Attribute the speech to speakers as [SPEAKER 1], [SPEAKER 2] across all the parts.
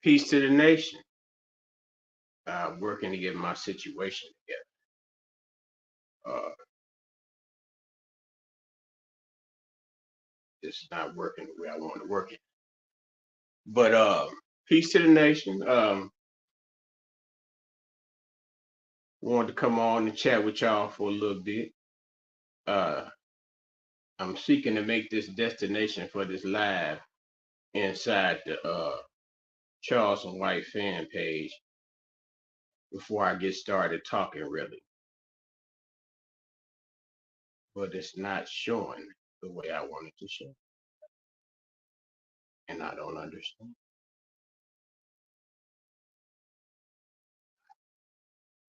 [SPEAKER 1] Peace to the nation. Working to get my situation together. It's not working the way I want to work it. But peace to the nation. Wanted to come on and chat with y'all for a little bit. Uh, I'm seeking to make this destination for this live inside the Charleston White fan page before I get started talking really. But it's not showing the way I want it to show. And I don't understand.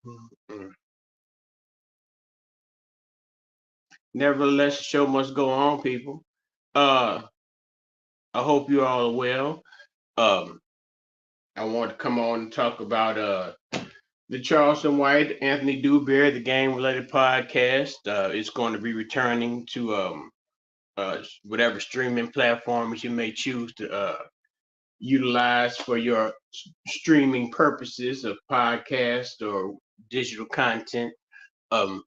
[SPEAKER 1] Mm-mm. Nevertheless, the show must go on, people. Uh, I hope you all are well. Um, I want to come on and talk about the Charleston White, Anthony Dewberry, the game related podcast. It's going to be returning to whatever streaming platforms you may choose to utilize for your streaming purposes of podcast or digital content. Um,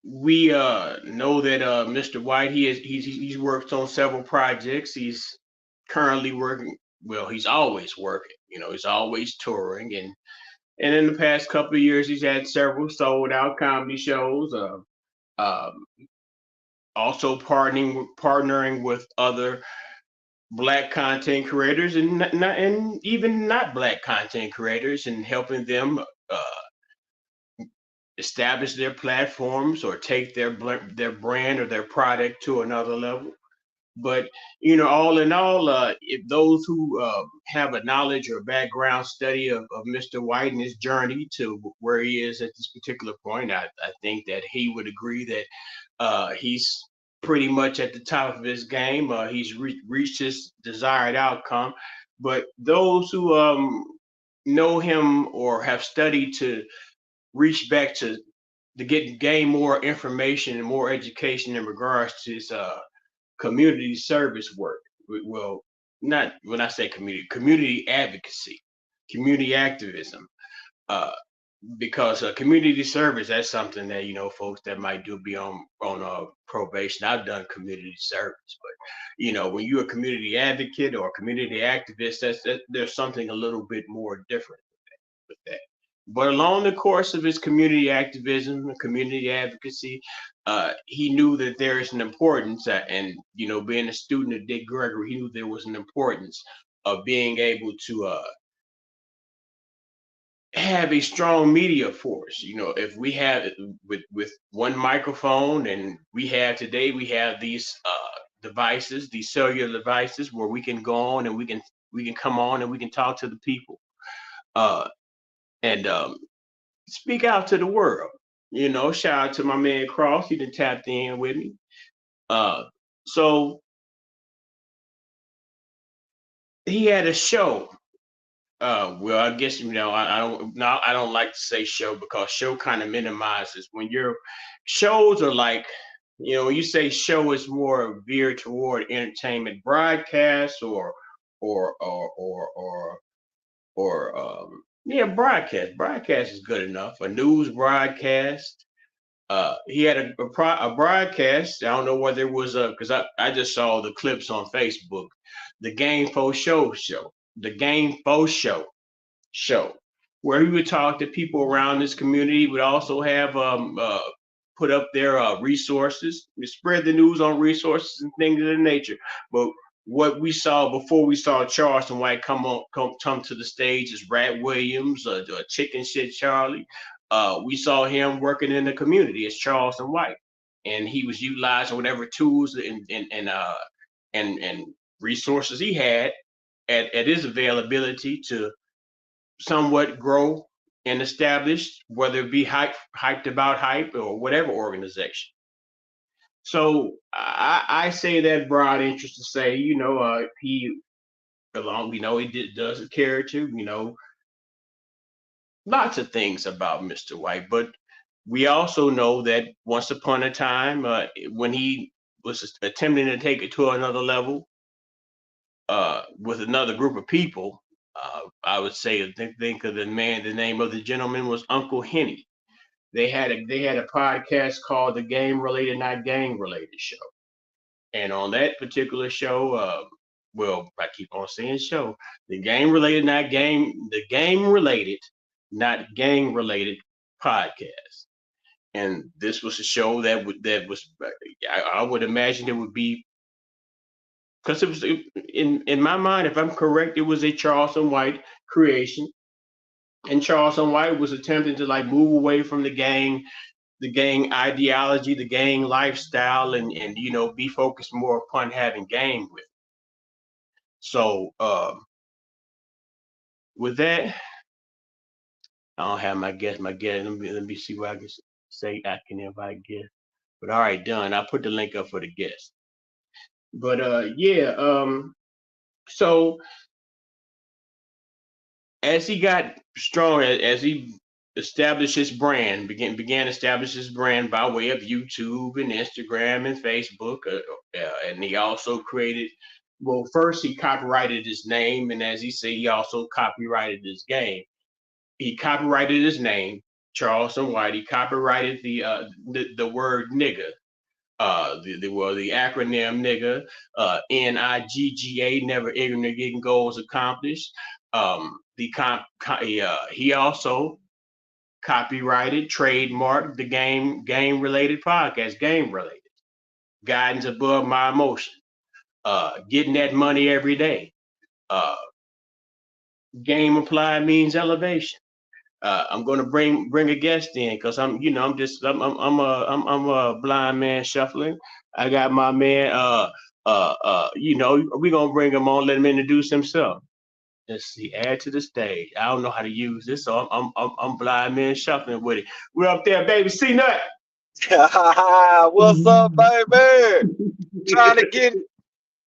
[SPEAKER 1] we know that Mr. White he's worked on several projects. He's currently working. Well, he's always working. You know, he's always touring, and in the past couple of years, he's had several sold out comedy shows. Um, Also partnering with other black content creators and even not black content creators and helping them establish their platforms or take their brand or their product to another level. But all in all, if those who have a knowledge or background study of Mr. White and his journey to where he is at this particular point, I think that he would agree that he's pretty much at the top of his game. He's reached his desired outcome. But those who know him or have studied to reach back to gain more information and more education in regards to his community service work. Well, not when I say community advocacy, community activism. Uh, because community service, that's something that folks that might do be on probation. I've done community service, but when you're a community advocate or a community activist, there's something a little bit more different with that. But along the course of his community activism and community advocacy, he knew that there is an importance, and being a student of Dick Gregory, he knew there was an importance of being able to have a strong media force. If we have with one microphone, and we have these devices, these cellular devices, where we can go on and we can come on and we can talk to the people uh, and speak out to the world. Shout out to my man Cross. He done tapped in with me. Uh, so he had a show. Well, I guess I don't like to say show because show kind of minimizes when your shows are like when you say show is more veered toward entertainment broadcast or yeah, broadcast is good enough. A news broadcast. He had a broadcast. I don't know whether it was because I just saw the clips on Facebook. The Game Fo show, the Game Fo show, where he would talk to people around this community. He would also have put up their resources, spread the news on resources and things of that nature. But what we saw before we saw Charleston White come to the stage is Rat Williams, Chicken Shit Charlie. We saw him working in the community as Charleston White, and he was utilizing whatever tools and resources he had at his availability to somewhat grow and establish, whether it be hyped about hype or whatever organization. So I say that broad interest to say, he along, does a character, lots of things about Mr. White, but we also know that once upon a time, when he was attempting to take it to another level, with another group of people. I would say think of the man. The name of the gentleman was Uncle Henny. They had a podcast called the Game Related Not Gang Related Show, and on that particular show, well, I keep on saying show, the Game Related Not Gang Related podcast, and this was a show I would imagine it would be because it was in my mind, if I'm correct, it was a Charleston White creation, and Charleston White was attempting to like move away from the gang ideology, the gang lifestyle, and be focused more upon having game with. So with that, I don't have my guest. My guest. Let me see what I can say. I can invite guests. But all right, done. I put the link up for the guest. But yeah. So as he got strong, as he established his brand, began to establish his brand by way of YouTube and Instagram and Facebook, and he also created. Well, first he copyrighted his name, and as he said, he also copyrighted his game. He copyrighted his name, Charleston White. He copyrighted the word nigga, the acronym nigga, NIGGA, never ignorant getting goals accomplished. He also copyrighted, trademarked the game related podcast, game related, guidance above my emotion, getting that money every day. Game applied means elevation. I'm going to bring a guest in because I'm a blind man shuffling. I got my man. We're gonna bring him on. Let him introduce himself. Let's see. Add to the stage. I don't know how to use this, so I'm blind man shuffling with it. We're up there, baby. C Nut.
[SPEAKER 2] What's up, baby?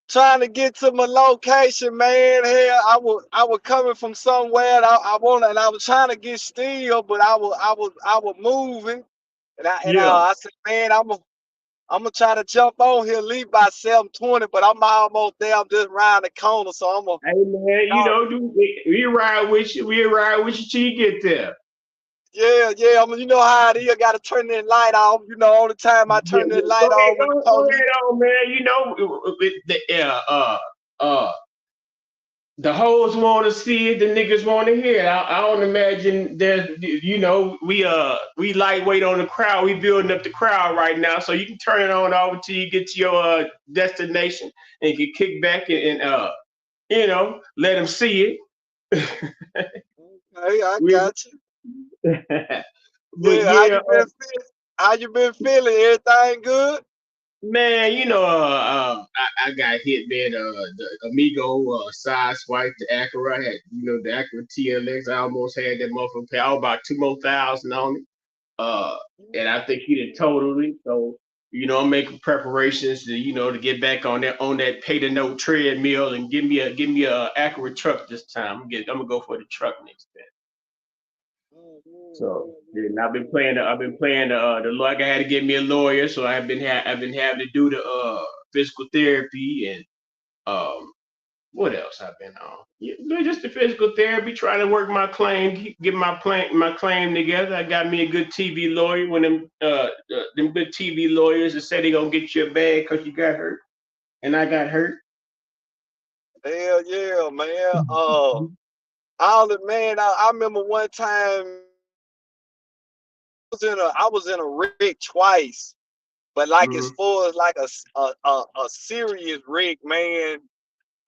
[SPEAKER 2] Trying to get to my location, man. Hell, I was coming from somewhere and I was trying to get still, but I was moving.
[SPEAKER 1] Yeah.
[SPEAKER 2] I said, man, I'm gonna try to jump on here, leave by 7:20, but I'm almost there. I'm just around the corner, so I'm gonna
[SPEAKER 1] Hey man, we ride with you. We ride with you till you get there.
[SPEAKER 2] yeah. You know how it is. I gotta turn that light off. You know, all the time I
[SPEAKER 1] Yeah,
[SPEAKER 2] turn that
[SPEAKER 1] well,
[SPEAKER 2] light on when the
[SPEAKER 1] go
[SPEAKER 2] police.
[SPEAKER 1] ahead on, man. The hoes want to see it, the niggas want to hear it. I don't imagine we lightweight on the crowd. We building up the crowd right now, so you can turn it on over till you get to your destination and you can kick back let them see it.
[SPEAKER 2] Hey, I
[SPEAKER 1] We-
[SPEAKER 2] got you.
[SPEAKER 1] but
[SPEAKER 2] Yeah, how
[SPEAKER 1] yeah,
[SPEAKER 2] you been feeling? How you been feeling? Everything good?
[SPEAKER 1] man, I got hit, man. The Amigo side swipe, the Acura. I had, the Acura TLX. I almost had that motherfucker pay. I was about 2 more thousand on it. Uh, and I think he did totally. So, I'm making preparations to get back on that pay to note treadmill and give me a Acura truck this time. I'm gonna go for the truck next time. So yeah, I've been playing the like I had to get me a lawyer, so I've been having to do the physical therapy and um what else I've been on? Yeah, just the physical therapy, trying to work my claim, get my claim together. I got me a good TV lawyer. When them good TV lawyers that say they gonna get you a bag because you got hurt, and I got hurt.
[SPEAKER 2] Hell yeah, man. All the man. I remember one time I was in a wreck twice, but like as
[SPEAKER 1] Mm-hmm.
[SPEAKER 2] far as like a serious wreck, man.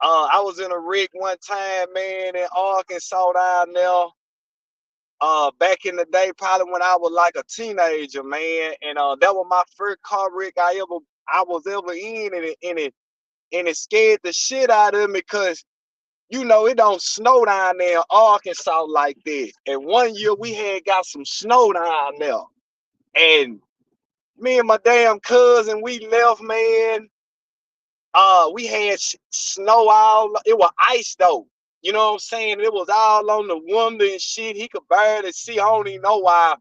[SPEAKER 2] I was in a wreck one time, man, in Arkansas down there. Back in the day, probably when I was like a teenager, man, and that was my first car wreck I was ever in, and it scared the shit out of me because it don't snow down there in Arkansas like that. And one year we had got some snow down there, and me and my damn cousin we left, man. We had snow all. It was ice though. You know what I'm saying? It was all on the window and shit. He could barely see. I don't even know why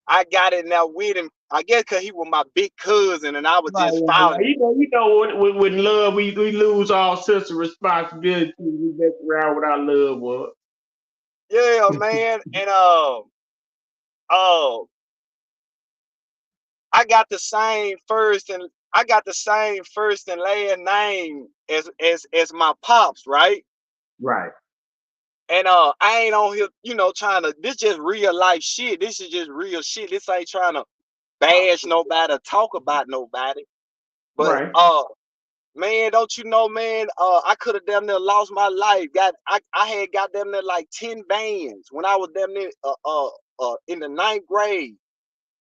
[SPEAKER 2] I got in there with him. I guess because he was my big cousin, and I was
[SPEAKER 1] Right,
[SPEAKER 2] just
[SPEAKER 1] right, right.
[SPEAKER 2] following.
[SPEAKER 1] When love, we lose all sense of responsibility. We mess around with our loved ones.
[SPEAKER 2] Yeah, man. And uh, I got the same first and I got the same first and last name as my pops, right?
[SPEAKER 1] Right.
[SPEAKER 2] And I ain't on here, trying to. This just real life shit. This is just real shit. This ain't trying to bash nobody, or talk about nobody. But
[SPEAKER 1] Right.
[SPEAKER 2] man, don't you know, man? I could have damn near lost my life. I had got damn near like 10 bands when I was damn near in the ninth grade.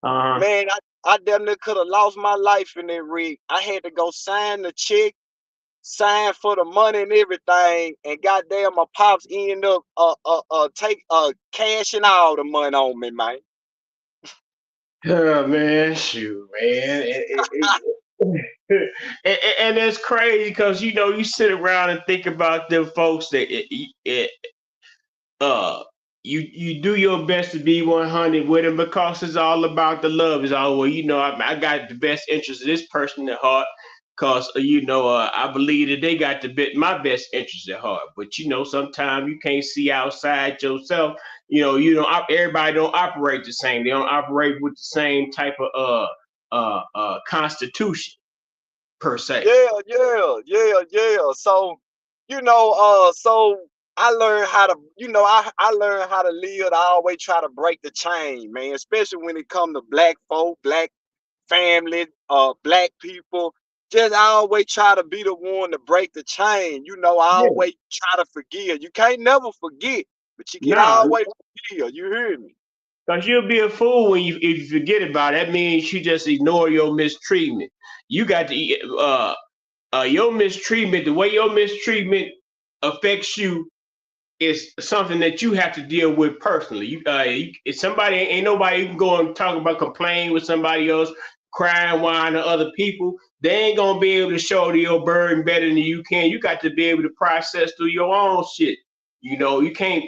[SPEAKER 1] Uh-huh.
[SPEAKER 2] Man, I damn near could have lost my life in that rig. I had to go sign the check, sign for the money and everything, and goddamn, my pops ended up cashing all the money on me, man.
[SPEAKER 1] Oh man, shoot, man. And it's crazy because you sit around and think about them folks that uh you do your best to be 100 with them because it's all about the love. It's all, well, I got the best interest of this person at heart because I believe that they got my best interest at heart. But sometimes you can't see outside yourself. You don't everybody don't operate the same. They don't operate with the same type of constitution per se.
[SPEAKER 2] Yeah, yeah, yeah, yeah. So, so I learned how to, I learned how to live. I always try to break the chain, man, especially when it come to black folk, black family, black people. Just I always try to be the one to break the chain. I
[SPEAKER 1] Yeah.
[SPEAKER 2] always try to forgive. You can't never forget, but you can
[SPEAKER 1] Nah,
[SPEAKER 2] always forgive. You hear me?
[SPEAKER 1] because you'll be a fool if you forget about it. That means you just ignore your mistreatment. You got to your mistreatment. The way your mistreatment affects you is something that you have to deal with personally. If somebody ain't nobody, you can go and talk about, complain with somebody else, crying, whining to other people. They ain't gonna be able to shoulder your burden better than you can. You got to be able to process through your own shit. You can't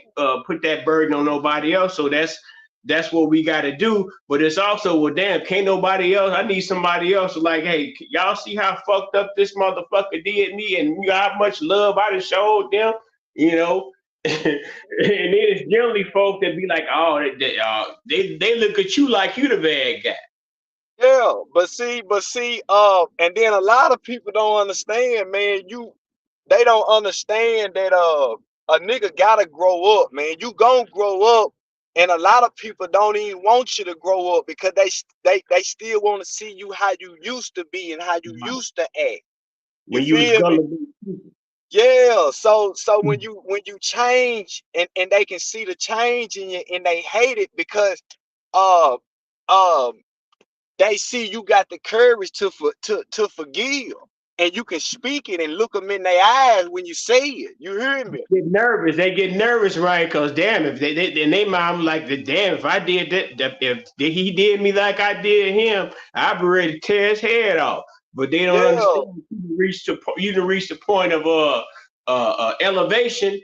[SPEAKER 1] put that burden on nobody else. So that's what we got to do. But it's also, well, damn, can't nobody else. I need somebody else. Like, hey, y'all see how fucked up this motherfucker did me, and how much love I done showed them. You know, and then it's generally folk that be like, oh, they look at you like you the bad guy.
[SPEAKER 2] Yeah, and then a lot of people don't understand, man. They don't understand that a nigga gotta grow up, man. You gonna grow up, and a lot of people don't even want you to grow up because they still want to see you how you used to be and how you used to act. You
[SPEAKER 1] When you was
[SPEAKER 2] feel me?
[SPEAKER 1] gullible.
[SPEAKER 2] Yeah. So when you change and they can see the change in you and they hate it because uh um they see you got the courage to forgive, and you can speak it and look them in their eyes when you say it. You hear me?
[SPEAKER 1] Get nervous. They get nervous, right? Because damn, if they and they mom like, the damn, if I did that, if he did me like I did him, I'd be ready to tear his head off. But they don't
[SPEAKER 2] Yeah,
[SPEAKER 1] understand. You to reach the point of elevation,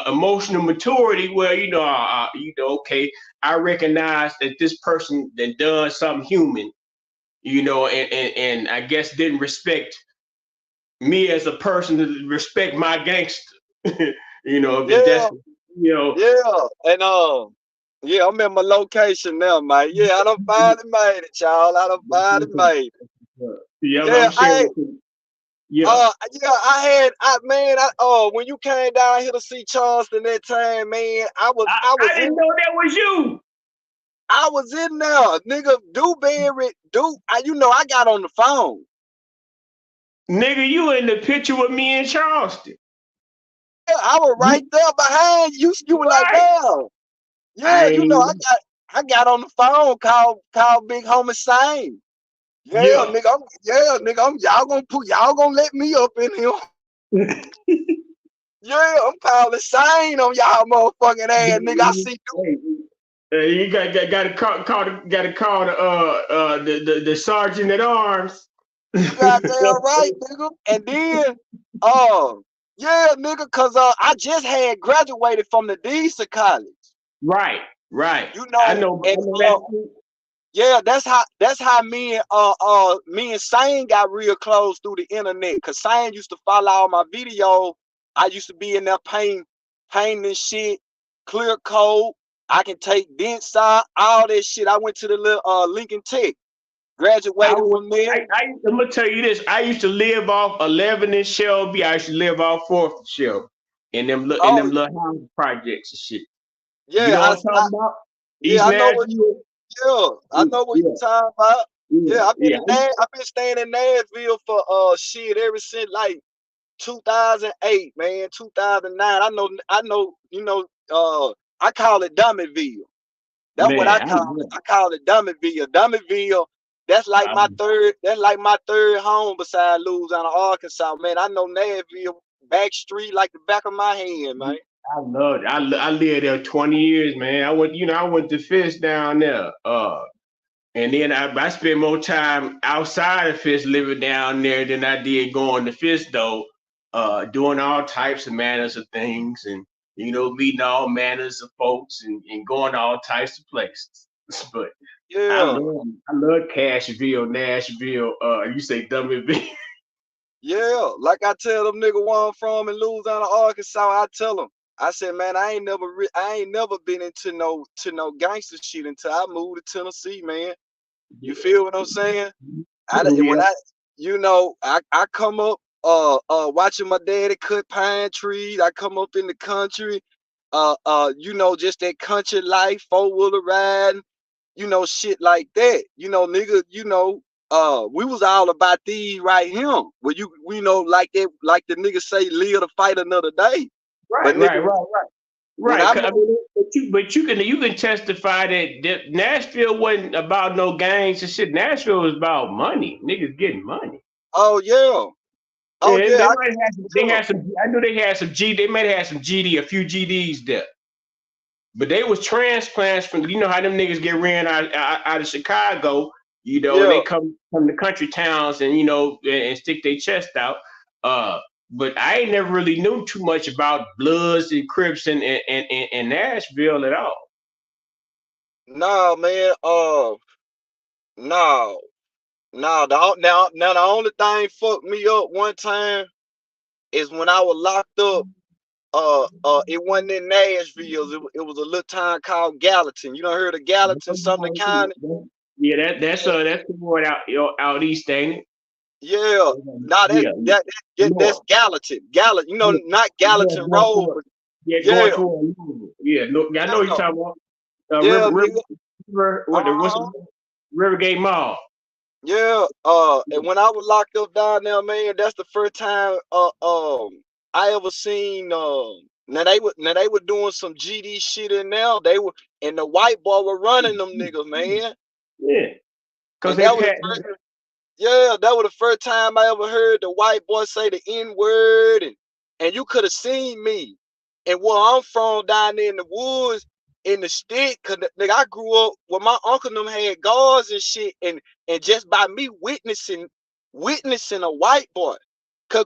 [SPEAKER 1] emotional maturity, where okay, I recognize that this person that done something human, and I guess didn't respect me as a person, to respect my gangster. If
[SPEAKER 2] yeah,
[SPEAKER 1] that's you know,
[SPEAKER 2] yeah. And yeah, I'm in my location now, man. Yeah, I done finally made it, y'all. I done finally made it.
[SPEAKER 1] yeah, I'm
[SPEAKER 2] Yeah,
[SPEAKER 1] sharing with you. Yeah,
[SPEAKER 2] yeah, when you came down here to see Charleston that time, man,
[SPEAKER 1] I didn't know that was you,
[SPEAKER 2] I was in there, nigga. Dewberry, I got on the phone.
[SPEAKER 1] nigga. You in the picture with me in Charleston,
[SPEAKER 2] Yeah, I was right there behind you. You were like,
[SPEAKER 1] right?
[SPEAKER 2] damn.
[SPEAKER 1] I
[SPEAKER 2] Yeah,
[SPEAKER 1] ain't,
[SPEAKER 2] I got on the phone, called Big Homie Sane. Yeah,
[SPEAKER 1] yeah.
[SPEAKER 2] nigga, y'all gonna let me up in here. Yeah, I'm calling Sane on y'all motherfucking ass, nigga. I see you.
[SPEAKER 1] Hey, you got to call the sergeant at arms.
[SPEAKER 2] You goddamn right, nigga. And then, yeah, nigga, cause I just had graduated from the Deesa College.
[SPEAKER 1] Right, right.
[SPEAKER 2] You
[SPEAKER 1] I
[SPEAKER 2] know,
[SPEAKER 1] know. I
[SPEAKER 2] and
[SPEAKER 1] know that.
[SPEAKER 2] Yeah, that's how me and Sane got real close through the internet. Cause Sane used to follow all my videos. I used to be in there painting shit, clear coat. I can take dents out, all that shit. I went to the little Lincoln Tech,
[SPEAKER 1] I
[SPEAKER 2] graduated
[SPEAKER 1] would,
[SPEAKER 2] from there.
[SPEAKER 1] I'm gonna tell you this. I used to live off 11 in Shelby. I used to live off 4th and Shelby, in
[SPEAKER 2] Oh
[SPEAKER 1] them little house projects and shit. You
[SPEAKER 2] yeah,
[SPEAKER 1] know what I'm talking about?
[SPEAKER 2] yeah,
[SPEAKER 1] East
[SPEAKER 2] I know what
[SPEAKER 1] Nashville.
[SPEAKER 2] yeah, I
[SPEAKER 1] Yeah,
[SPEAKER 2] know what you
[SPEAKER 1] yeah,
[SPEAKER 2] talking about. Yeah,
[SPEAKER 1] yeah.
[SPEAKER 2] I've been staying in Nashville for shit ever since like 2008, man, 2009. I know, I call it Dummyville. That's what I
[SPEAKER 1] Man,
[SPEAKER 2] call it. I call it Dummyville. Dummyville, that's like my third home beside Louisiana, Arkansas, man. I know Nashville back street like the back of my hand, man.
[SPEAKER 1] I love it. I lived there 20 years, man. I went to Fisk down there. And then I spent more time outside of Fisk living down there than I did going to Fisk though, doing all types of manners of things and meeting all manners of folks and going all types of places. But
[SPEAKER 2] Yeah.
[SPEAKER 1] I love Cashville, Nashville, you say Dumbville.
[SPEAKER 2] Yeah, like I tell them nigga where I'm from in Louisiana, Arkansas, I tell them, I said, man, I ain't never been into no gangster shit until I moved to Tennessee, man. You feel what I'm saying? When
[SPEAKER 1] Yeah,
[SPEAKER 2] I come up watching my daddy cut pine trees. I come up in the country, just that country life, four-wheeler riding, shit like that. Nigga, we was all about these right here. Where like that, like the nigga say, live to fight another day. But
[SPEAKER 1] right,
[SPEAKER 2] nigga,
[SPEAKER 1] right, right, right.
[SPEAKER 2] when
[SPEAKER 1] Right,
[SPEAKER 2] I
[SPEAKER 1] 'cause, I
[SPEAKER 2] moved,
[SPEAKER 1] mean, but you can testify that Nashville wasn't about no gangs and shit. Nashville was about money, niggas getting money.
[SPEAKER 2] oh yeah, oh
[SPEAKER 1] Yeah,
[SPEAKER 2] yeah,
[SPEAKER 1] they
[SPEAKER 2] I
[SPEAKER 1] might have they
[SPEAKER 2] tell 'em.
[SPEAKER 1] had some. I knew they had some G. They might have had some GD, a few GDs there, but they was transplants from. You know how them niggas get ran out of Chicago. And
[SPEAKER 2] Yeah.
[SPEAKER 1] they come to country towns and and stick their chest out. Uh, but I ain't never really knew too much about Bloods and Crips and Nashville at all.
[SPEAKER 2] Nah, man. No, no. Now the only thing fucked me up one time is when I was locked up. It wasn't in Nashville. It was a little town called Gallatin. You done heard of Gallatin, Sumner County?
[SPEAKER 1] Yeah, that's the word out east, ain't it?
[SPEAKER 2] Yeah. Nah,
[SPEAKER 1] Yeah,
[SPEAKER 2] that's
[SPEAKER 1] north.
[SPEAKER 2] Gallatin. Gallatin.
[SPEAKER 1] Yeah,
[SPEAKER 2] Not
[SPEAKER 1] yeah,
[SPEAKER 2] Gallatin Road, but
[SPEAKER 1] going
[SPEAKER 2] yeah,
[SPEAKER 1] toward Louisville. Yeah, look, I know what you're
[SPEAKER 2] yeah,
[SPEAKER 1] talking about.
[SPEAKER 2] yeah, nigga.
[SPEAKER 1] What's
[SPEAKER 2] Uh-huh.
[SPEAKER 1] the Rivergate Mall?
[SPEAKER 2] Yeah, and when I was locked up down there, man, that's the first time I ever seen now they were doing some GD shit in there. They were and the white boy were running them niggas, man.
[SPEAKER 1] Yeah, because
[SPEAKER 2] And
[SPEAKER 1] they
[SPEAKER 2] that was the
[SPEAKER 1] pat.
[SPEAKER 2] first yeah, that was the first time I ever heard the white boy say the N word, and you could have seen me. And where I'm from down there in the woods, in the stick, cause nigga, I grew up where my uncle and them had guards and shit, and just by me witnessing a white boy, cause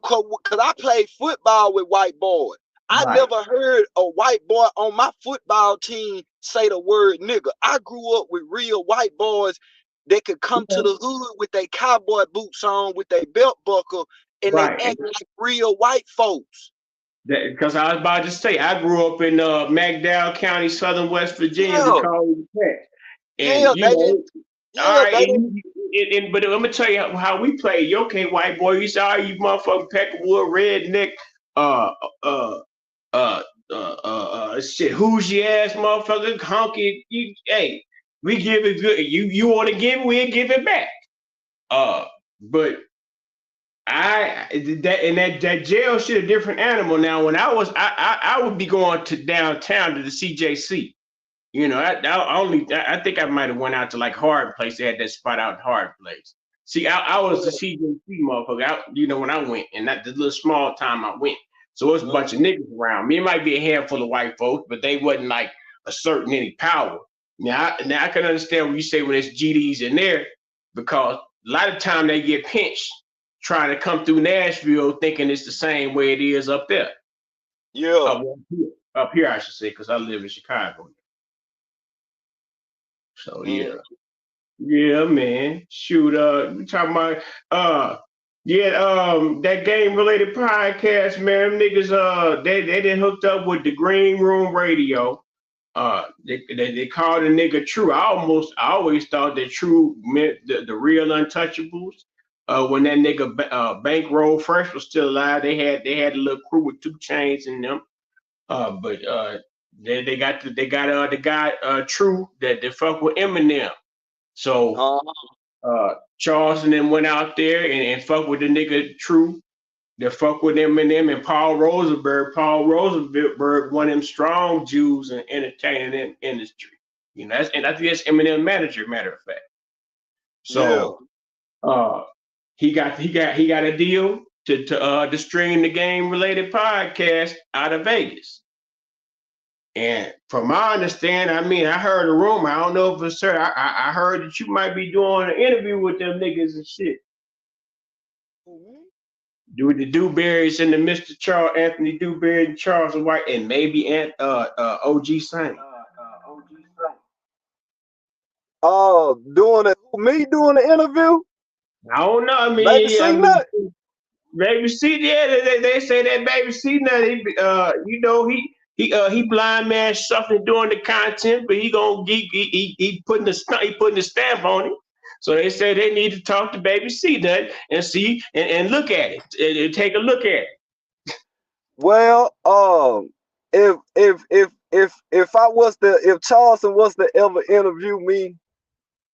[SPEAKER 2] I played football with white boys. I
[SPEAKER 1] Right.
[SPEAKER 2] never heard a white boy on my football team say the word nigga. I grew up with real white boys they could come to the hood with their cowboy boots on, with their belt buckle, and they
[SPEAKER 1] Right.
[SPEAKER 2] act like real white folks.
[SPEAKER 1] Because I was about to say, I grew up in McDowell County, Southern West Virginia. We
[SPEAKER 2] Yeah,
[SPEAKER 1] call it Tech. And
[SPEAKER 2] yeah, they didn't.
[SPEAKER 1] all
[SPEAKER 2] Yeah,
[SPEAKER 1] right.
[SPEAKER 2] they didn't.
[SPEAKER 1] But I'm gonna tell you how we play. You okay, white boy? You say, "All right, you motherfucking Peckerwood redneck, uh, uh, shit, who's your ass, motherfucker, honky? Hey, we give it good. You want to give it, we'll give it back. But that jail shit a different animal. Now, when I would be going to downtown to the CJC. I think I might have went out to like Hard Place. They had that spot out in Hard Place. See, I was the CJC motherfucker. When I went, and that the little small time I went. So it was a
[SPEAKER 2] Mhm.
[SPEAKER 1] bunch of niggas around. Me, it might be a handful of white folks, but they wasn't like asserting any power. Now I can understand when you say when it's GDs in there, because a lot of time they get pinched trying to come through Nashville thinking it's the same way it is up there.
[SPEAKER 2] Yeah,
[SPEAKER 1] Up here, I should say, because I live in Chicago. So
[SPEAKER 2] mhm.
[SPEAKER 1] yeah. Yeah, man. Shoot, we talking about yeah, that game related podcast, man. Them niggas they done hooked up with the Green Room Radio. They called a nigga True. I always thought that True meant the real Untouchables. When that nigga Bankroll Fresh was still alive, they had a little crew with 2 Chainz in them. But they got the guy True that fuck with Eminem. So Charleston then went out there and fucked with the nigga True. They fuck with Eminem and Paul Rosenberg. Paul Rosenberg, one of them strong Jews in entertainment industry. You know, and I think that's Eminem manager, matter of fact. So he got a deal to stream the game related podcast out of Vegas. And from my understanding, I mean, I heard a rumor. I don't know if it's true. I heard that you might be doing an interview with them niggas and shit. Do the Dewberrys and the Mr. Charles Anthony Dewberry and Charles White and maybe OG Saint.
[SPEAKER 2] Doing it, me doing the interview?
[SPEAKER 1] I don't know. I mean, Baby C, yeah, they say that Baby C now, you know, he blind man suffering doing the content, but he putting the stamp on it. So they say they need to talk to Baby C Nut and see and look at it and take a look at it.
[SPEAKER 2] Well, if Charleston was to ever interview me,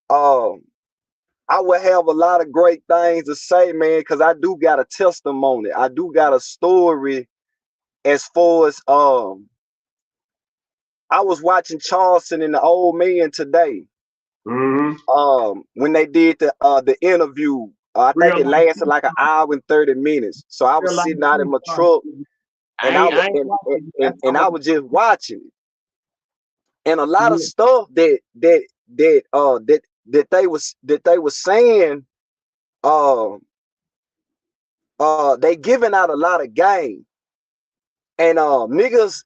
[SPEAKER 2] I would have a lot of great things to say, man, because I do got a testimony. I do got a story as far as I was watching Charleston and the Old Man today. When they did the interview, I think it lasted like an hour and 30 minutes. So I was sitting out in my truck and I was just watching it. And a lot of stuff that they was saying, they giving out a lot of game. And niggas,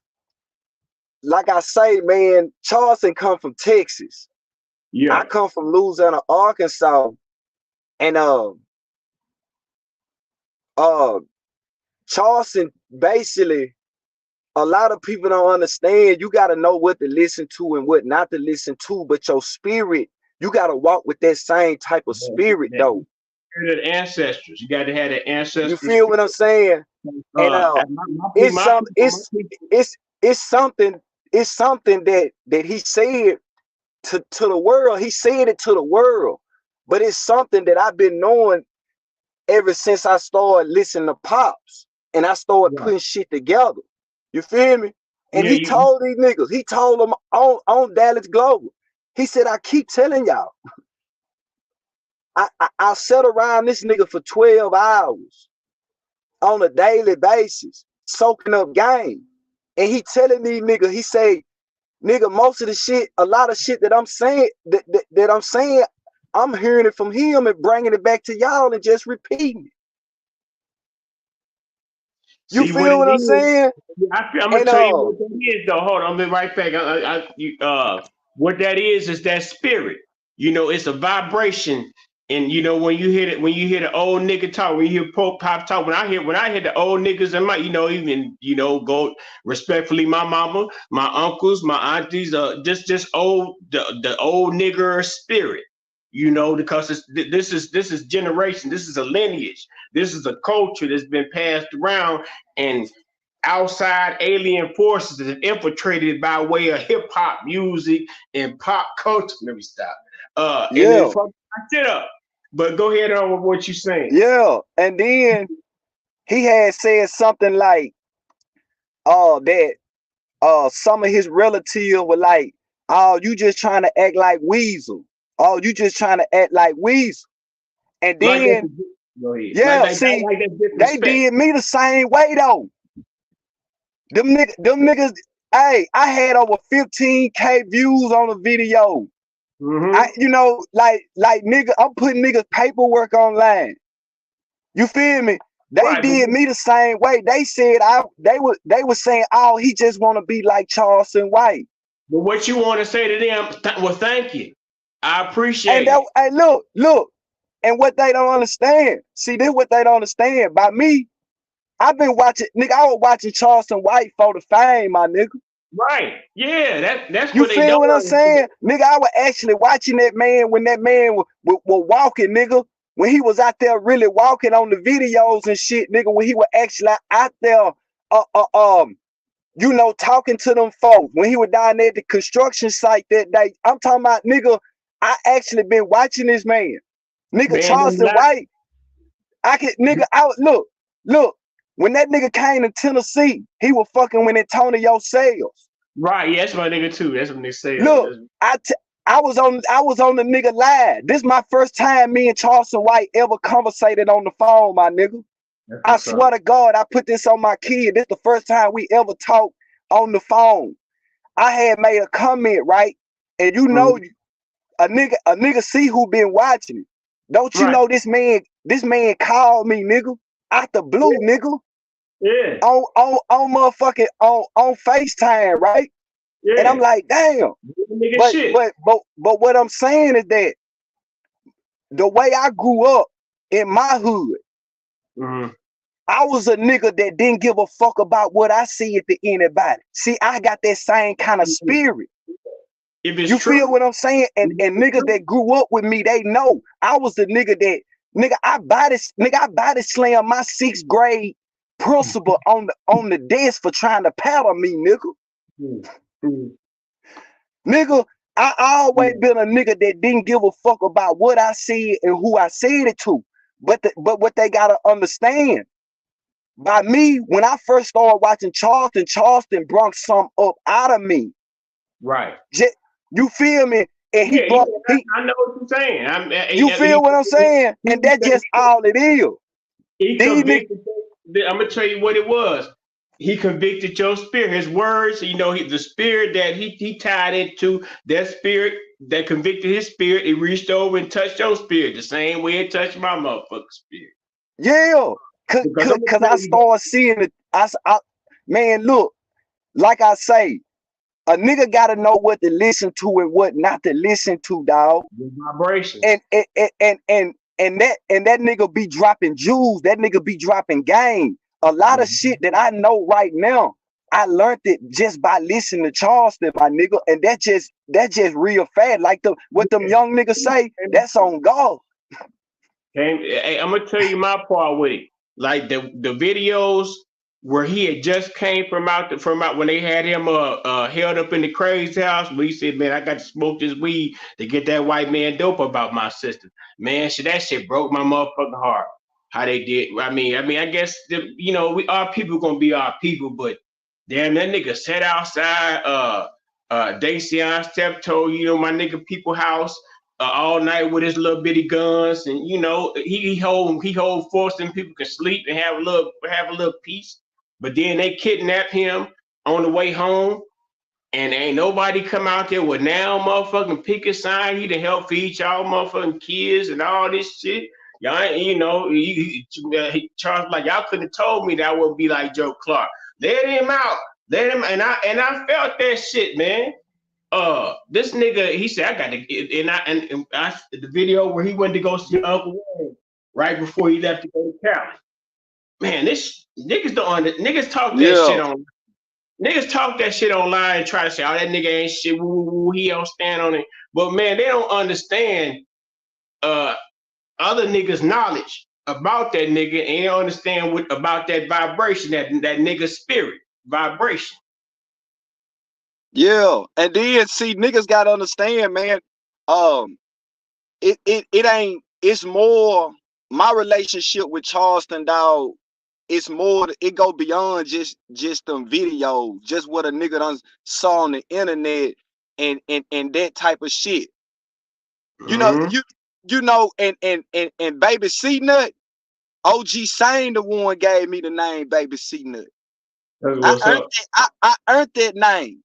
[SPEAKER 2] like I say, man, Charleston come from Texas. Yeah. I come from Louisiana, Arkansas. And Charleston, basically, a lot of people don't understand. You got to know what to listen to and what not to listen to, but your spirit, you got to walk with that same type of spirit, though.
[SPEAKER 1] The ancestors, you got to have the ancestors.
[SPEAKER 2] You feel what I'm saying? And it's something that he said to the world. He said it to the world, but it's something that I've been knowing ever since I started listening to Pops and I started putting shit together. You feel me? And he told these niggas, he told them on Dallas Global, he said, I keep telling y'all, I sat around this nigga for 12 hours on a daily basis, soaking up game. And he telling these niggas, he say, nigga, most of the shit, a lot of shit that I'm saying, that I'm saying, I'm hearing it from him and bringing it back to y'all and just repeating it. You feel what I'm saying?
[SPEAKER 1] I'm gonna tell you what that is, though. Hold on, I'm be right back. What that is that spirit. You know, it's a vibration. And you know, when you hear the old nigga talk, when you hear Pop talk, when I hear the old niggas and my, you know, even, you know, go respectfully, my mama, my uncles, my aunties, just old the old nigger spirit, you know, because this is generation, this is a lineage, this is a culture that's been passed around, and outside alien forces that have infiltrated by way of hip hop music and pop culture. Let me stop. And then fuck shit up. But go ahead on with what you're saying.
[SPEAKER 2] Yeah, and then he had said something like, that some of his relatives were like, oh, you just trying to act like Weasel. Oh, you just trying to act like Weasel. And then, they did me the same way though. Them niggas, hey, I had over 15K views on the video. You know, like nigga, I'm putting niggas paperwork online. You feel me? They did me the same way. They said they were saying, oh, he just want to be like Charleston White.
[SPEAKER 1] But what you want to say to them? Well, thank you. I
[SPEAKER 2] And
[SPEAKER 1] appreciate
[SPEAKER 2] that,
[SPEAKER 1] it.
[SPEAKER 2] hey, look, and what they don't understand. See, this what they don't understand. By me, I've been watching, nigga. I was watching Charleston White for the fame, my nigga.
[SPEAKER 1] Right. Yeah, that's
[SPEAKER 2] You
[SPEAKER 1] what they
[SPEAKER 2] feel
[SPEAKER 1] don't
[SPEAKER 2] what I'm
[SPEAKER 1] understand.
[SPEAKER 2] saying? Nigga, I was actually watching that man when that man was walking, nigga. When he was out there really walking on the videos and shit, nigga. When he was actually out there, uh, uh, um, talking to them folks. When he was down there at the construction site that day. I'm talking about, nigga, I actually been watching this man. Nigga,
[SPEAKER 1] Man, them
[SPEAKER 2] Charleston
[SPEAKER 1] not
[SPEAKER 2] White. Look. When that nigga came to Tennessee, he was fucking with Antonio Sales.
[SPEAKER 1] right. Yeah, that's my nigga too. That's what they say.
[SPEAKER 2] Look, I was on the nigga live. This is my first time me and Charleston White ever conversated on the phone, my nigga.
[SPEAKER 1] That's
[SPEAKER 2] I
[SPEAKER 1] what's
[SPEAKER 2] swear
[SPEAKER 1] up.
[SPEAKER 2] to God, I put this on my kid. This is the first time we ever talked on the phone. I had made a comment, right? And
[SPEAKER 1] Mhm.
[SPEAKER 2] a nigga see who been watching it. Don't you
[SPEAKER 1] Right.
[SPEAKER 2] know this man called me, nigga, out the blue,
[SPEAKER 1] Yeah.
[SPEAKER 2] nigga,
[SPEAKER 1] Yeah.
[SPEAKER 2] on motherfucking on FaceTime, right? And I'm
[SPEAKER 1] Yeah.
[SPEAKER 2] like, damn.
[SPEAKER 1] Nigga
[SPEAKER 2] But
[SPEAKER 1] shit.
[SPEAKER 2] but but but what I'm saying is that the way I grew up in my hood,
[SPEAKER 1] Mhm.
[SPEAKER 2] I was a nigga that didn't give a fuck about what I see at the anybody. See, I got that same kind of spirit.
[SPEAKER 1] If it's
[SPEAKER 2] You feel
[SPEAKER 1] true,
[SPEAKER 2] what I'm saying? And niggas that grew up with me, they know I was the nigga that I body slam my sixth grade principal on the desk for trying to paddle me, nigga.
[SPEAKER 1] Mhm. Mhm.
[SPEAKER 2] Nigga, I always
[SPEAKER 1] Yeah.
[SPEAKER 2] been a nigga that didn't give a fuck about what I said and who I said it to. But what they gotta understand, by me, when I first started watching Charleston brought some up out of me.
[SPEAKER 1] Right.
[SPEAKER 2] You feel me? And he
[SPEAKER 1] Yeah,
[SPEAKER 2] brought
[SPEAKER 1] yeah,
[SPEAKER 2] he
[SPEAKER 1] I know what you're saying.
[SPEAKER 2] you feel what I'm saying? And that's just all it is.
[SPEAKER 1] he
[SPEAKER 2] These niggas,
[SPEAKER 1] convicted. I'm gonna tell you what it was. He convicted your spirit. His words, the spirit that he tied into, that spirit that convicted his spirit, it reached over and touched your spirit the same way it touched my motherfucking spirit.
[SPEAKER 2] yeah. Cause,
[SPEAKER 1] Because
[SPEAKER 2] cause,
[SPEAKER 1] I'm gonna
[SPEAKER 2] cause
[SPEAKER 1] tell
[SPEAKER 2] I
[SPEAKER 1] you,
[SPEAKER 2] started seeing it. Man, look, like I say, a nigga gotta know what to listen to and what not to listen to, dog.
[SPEAKER 1] the vibrations.
[SPEAKER 2] And that nigga be dropping jewels. That nigga be dropping game. A lot of shit that I know right now, I learned it just by listening to Charleston, my nigga. And that just real fast. Like what them young niggas say, that's on God.
[SPEAKER 1] Hey, I'm gonna tell you my part with it. Like the videos where he had just came from out when they had him held up in the crazy house, where he said, "Man, I got to smoke this weed to get that white man dope about my system." Man, that shit broke my motherfucking heart. How they did. I guess we our people gonna be our people, but damn, that nigga sat outside Dacian Steptoe, my nigga people house all night with his little bitty guns, and he hold force, and people can sleep and have a little peace. But then they kidnap him on the way home, and ain't nobody come out there with now motherfucking picket sign. He to help feed y'all motherfucking kids and all this shit. Y'all ain't, Charles, like, y'all could have told me that I would be like Joe Clark. Let him out, let him, and I felt that shit, man. This nigga, he said, I got to, and the video where he went to go see Uncle Wayne right before he left to go to Cali. Man, this niggas talk that
[SPEAKER 2] Yeah.
[SPEAKER 1] shit on. Niggas talk that shit online and try to say, "Oh, that nigga ain't shit. Woo, woo, woo, he don't stand on it." But man, they don't understand uh other niggas' knowledge about that nigga, and they don't understand about that vibration, that nigga spirit vibration.
[SPEAKER 2] Yeah. And then see, niggas gotta understand, man. Um, it ain't, it's more my relationship with Charleston, dog. It's more, it go beyond just them videos, just what a nigga done saw on the internet and that type of shit. You know,
[SPEAKER 1] Mm-hmm.
[SPEAKER 2] and Baby C Nut, OG Sane the one gave me the name Baby C Nut.
[SPEAKER 1] That's
[SPEAKER 2] I
[SPEAKER 1] what's
[SPEAKER 2] earned
[SPEAKER 1] up.
[SPEAKER 2] I earned that name.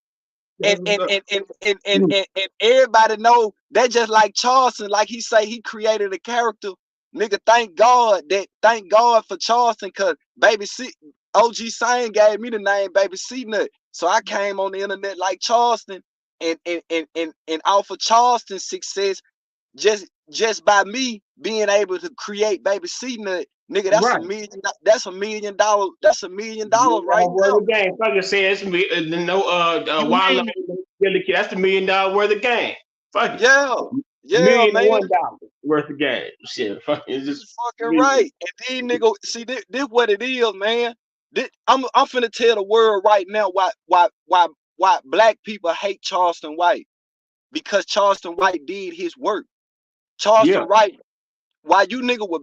[SPEAKER 2] And
[SPEAKER 1] That's what's
[SPEAKER 2] and
[SPEAKER 1] up.
[SPEAKER 2] and and and and, and, and everybody know that, just like Charleston, like he say he created a character. Nigga, thank God for Charleston, cause Baby C OG Sane gave me the name Baby C Nut. So I came on the internet like Charleston, and off of Charleston's success, just by me being able to create Baby C Nut, nigga, that's
[SPEAKER 1] Right.
[SPEAKER 2] $1 million. That's $1 million. That's $1 million right
[SPEAKER 1] Worth
[SPEAKER 2] now.
[SPEAKER 1] of game. Fuck it, say it's no
[SPEAKER 2] You
[SPEAKER 1] Wallow.
[SPEAKER 2] mean?
[SPEAKER 1] That's $1 million worth of game. Fuck it.
[SPEAKER 2] Yeah, yeah,
[SPEAKER 1] Million and
[SPEAKER 2] man.
[SPEAKER 1] $1 worth of game. Shit. Fuck it. It's
[SPEAKER 2] You
[SPEAKER 1] just
[SPEAKER 2] fucking right. And these niggas, see, this what it is, man. I'm finna tell the world right now why black people hate Charleston White, because Charleston White did his work.
[SPEAKER 1] yeah.
[SPEAKER 2] Charleston White, why you nigga were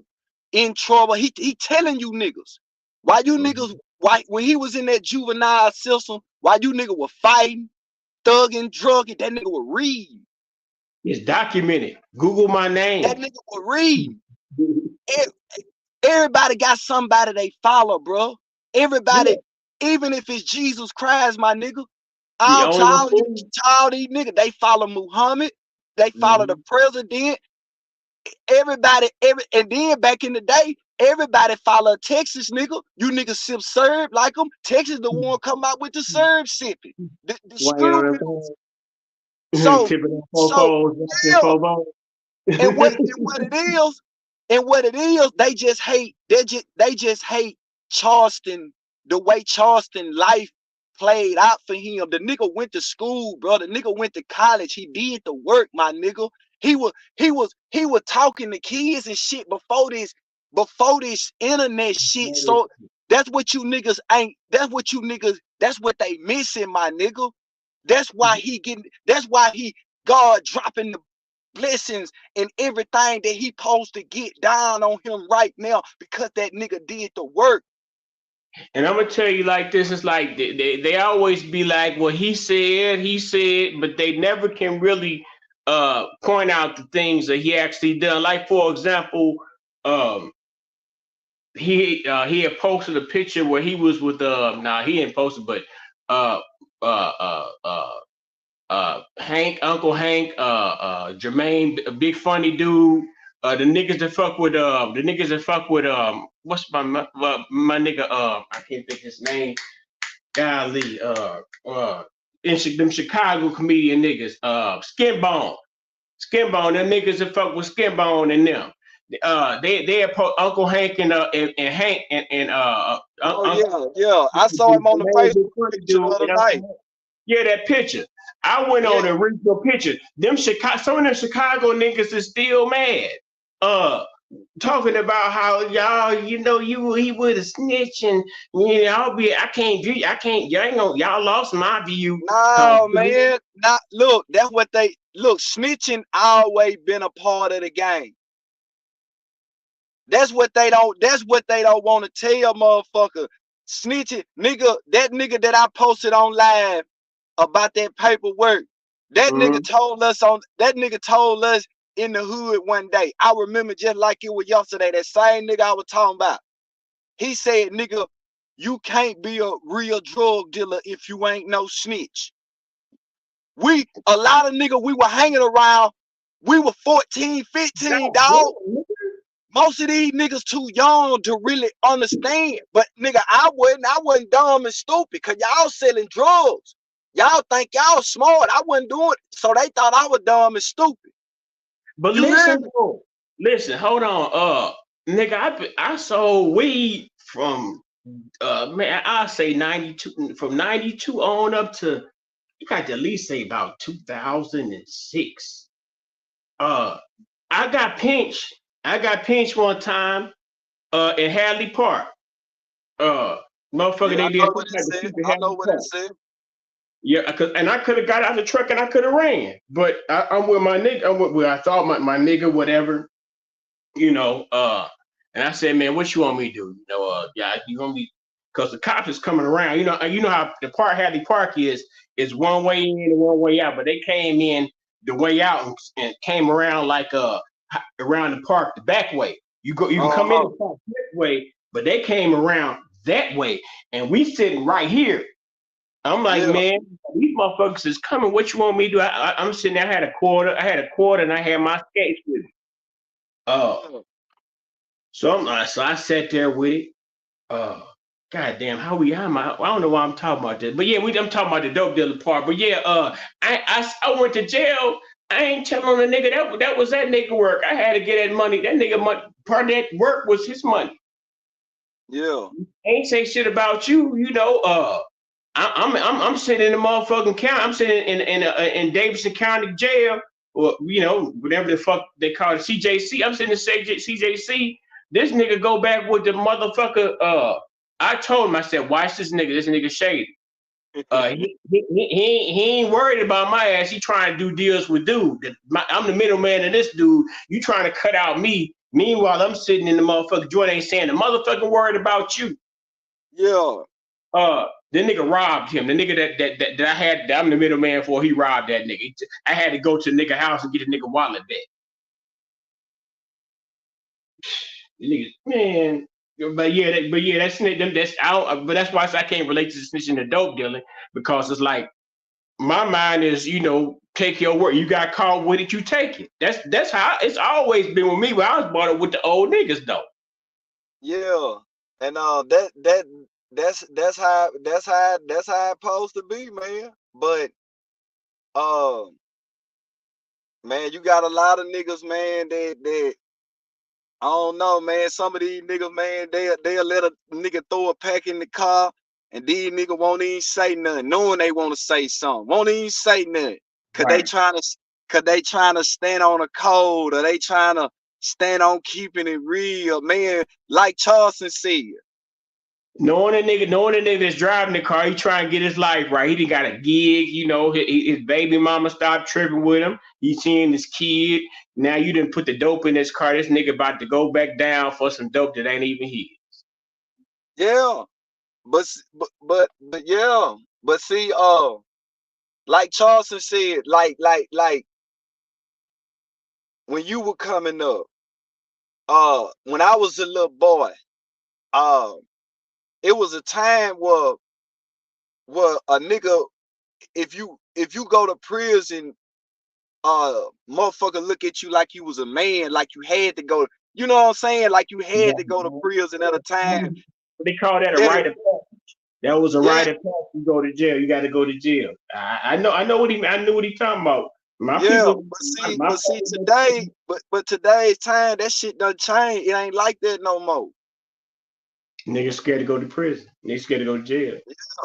[SPEAKER 2] in trouble, he telling you niggas why you niggas, why when he was in that juvenile system, why you nigga were fighting, thugging, drugging, that nigga would read.
[SPEAKER 1] It's documented. Google my
[SPEAKER 2] That
[SPEAKER 1] name.
[SPEAKER 2] nigga would read. Everybody got somebody they follow, bro. Everybody,
[SPEAKER 1] Yeah.
[SPEAKER 2] even if it's Jesus Christ, my nigga.
[SPEAKER 1] The
[SPEAKER 2] All
[SPEAKER 1] only one.
[SPEAKER 2] these niggas, they follow Muhammad, they follow the president. Everybody, and then back in the day, everybody follow Texas, nigga. You niggas sip serve like them. Texas the one come out with the serve sipping. The
[SPEAKER 1] Wayne on
[SPEAKER 2] screw.
[SPEAKER 1] the
[SPEAKER 2] So,
[SPEAKER 1] tipping
[SPEAKER 2] so yeah.
[SPEAKER 1] on
[SPEAKER 2] And what it is, they just hate, they just hate Charleston, the way Charleston life played out for him. The nigga went to school, bro. The nigga went to college. He did the work, my nigga. He was talking to kids and shit before this internet shit. So that's what you niggas ain't. That's what they missing, my nigga. That's why God dropping the blessings and everything that he supposed to get down on him right now, because that nigga did the work.
[SPEAKER 1] And I'm gonna tell you like this, it's like they always be like, well, he said, but they never can really point out the things that he actually done. Like, for example, um he had posted a picture where he was with he didn't post it, but uh uh uh uh Hank, Uncle Hank, Jermaine, a big funny dude. The niggas that fuck with what's my nigga, I can't think his name. Golly, them Chicago comedian niggas, Skinbone, them niggas that fuck with Skinbone and them. They had Uncle Hank and Hank and
[SPEAKER 2] Yeah. I saw him on the Facebook picture the other night.
[SPEAKER 1] Yeah, that picture. I went on and read your picture. Some of them Chicago niggas is still mad. Talking about how y'all, he would have snitched and y'all lost my view.
[SPEAKER 2] No, man. Look, that's what snitching always been a part of the game. That's what they don't want to tell motherfucker. Snitching, nigga, that nigga that I posted on live about that paperwork, that nigga told us in the hood one day. I remember just like it was yesterday, that same nigga I was talking about. He said, nigga, you can't be a real drug dealer if you ain't no snitch. A lot of niggas we were hanging around, we were 14, 15, dog. Most of these niggas too young to really understand. But nigga, I wasn't dumb and stupid, because y'all selling drugs. Y'all think y'all smart. I wasn't doing it. So they thought I was dumb and stupid.
[SPEAKER 1] But listen, hold on. Nigga, I sold weed from man, I say 92, from 92 on up to, you got to at least say about 2006. I got pinched. one time in Hadley Park. Motherfucker, they did
[SPEAKER 2] I know what it said.
[SPEAKER 1] Yeah, and I could have got out of the truck and I could have ran. But I'm with my nigga. I thought my nigga, whatever, and I said, man, what you want me to do? Yeah, you want me, because the cops is coming around. You know how the Hadley Park is one way in and one way out, but they came in the way out and came around like around the park the back way. You can come in the park this way, but they came around that way, and we sitting right here. I'm like, man, these motherfuckers is coming. What you want me to do? I'm sitting there. I had a quarter, and I had my skates with me. So I sat there with it. Goddamn, I don't know why I'm talking about this, but yeah, I'm talking about the dope dealer part. But yeah, I went to jail I ain't telling the nigga that was that nigga work. I had to get that money. That nigga part of that work was his money.
[SPEAKER 2] Yeah.
[SPEAKER 1] Ain't say shit about you. I'm sitting in the motherfucking county. I'm sitting in Davidson County Jail, or whatever the fuck they call it, CJC. I'm sitting in CJC. This nigga go back with the motherfucker. I told him, I said, watch this nigga. This nigga shady. He ain't worried about my ass. He trying to do deals with dude. I'm the middleman of this dude. You trying to cut out me. Meanwhile, I'm sitting in the motherfucking joint. Ain't saying the motherfucking word about you.
[SPEAKER 2] Yeah.
[SPEAKER 1] The nigga robbed him. The nigga that I had, that I'm the middleman for, he robbed that nigga. I had to go to the nigga house and get the nigga wallet back. The nigga, man. But that's why I can't relate to the snitching and dope dealing, because it's like my mind is, take your word. You got caught with it, you take it. That's how it's always been with me. But I was brought up with the old niggas though.
[SPEAKER 2] Yeah. And that's how it's supposed to be, man. But man, you got a lot of niggas, man, that I don't know, man. Some of these niggas, man, they'll let a nigga throw a pack in the car, and these niggas won't even say nothing, knowing they want to say something. Won't even say nothing. Cause
[SPEAKER 1] Right.
[SPEAKER 2] they trying to stand on a code, or they trying to stand on keeping it real, man. Like Charleston said.
[SPEAKER 1] Knowing a nigga that's driving the car, he trying to get his life right. He done got a gig, his baby mama stopped tripping with him. He seeing his kid. Now you didn't put the dope in his car. This nigga about to go back down for some dope that ain't even his.
[SPEAKER 2] Yeah, but yeah, but see, like Charleston said, like when you were coming up, when I was a little boy, it was a time where a nigga, if you go to prison, motherfucker look at you like you was a man, like you had to go. You know what I'm saying? Like you had to go to prison at a time.
[SPEAKER 1] They call that a
[SPEAKER 2] That
[SPEAKER 1] rite of passage. That was a
[SPEAKER 2] yeah,
[SPEAKER 1] rite of passage. You go to jail. You got to go to jail. I know what I knew what he talking about. My
[SPEAKER 2] yeah.
[SPEAKER 1] people,
[SPEAKER 2] But see today, but today's time, that shit done changed. It ain't like that no more.
[SPEAKER 1] niggas scared to go to prison. They scared to go to jail.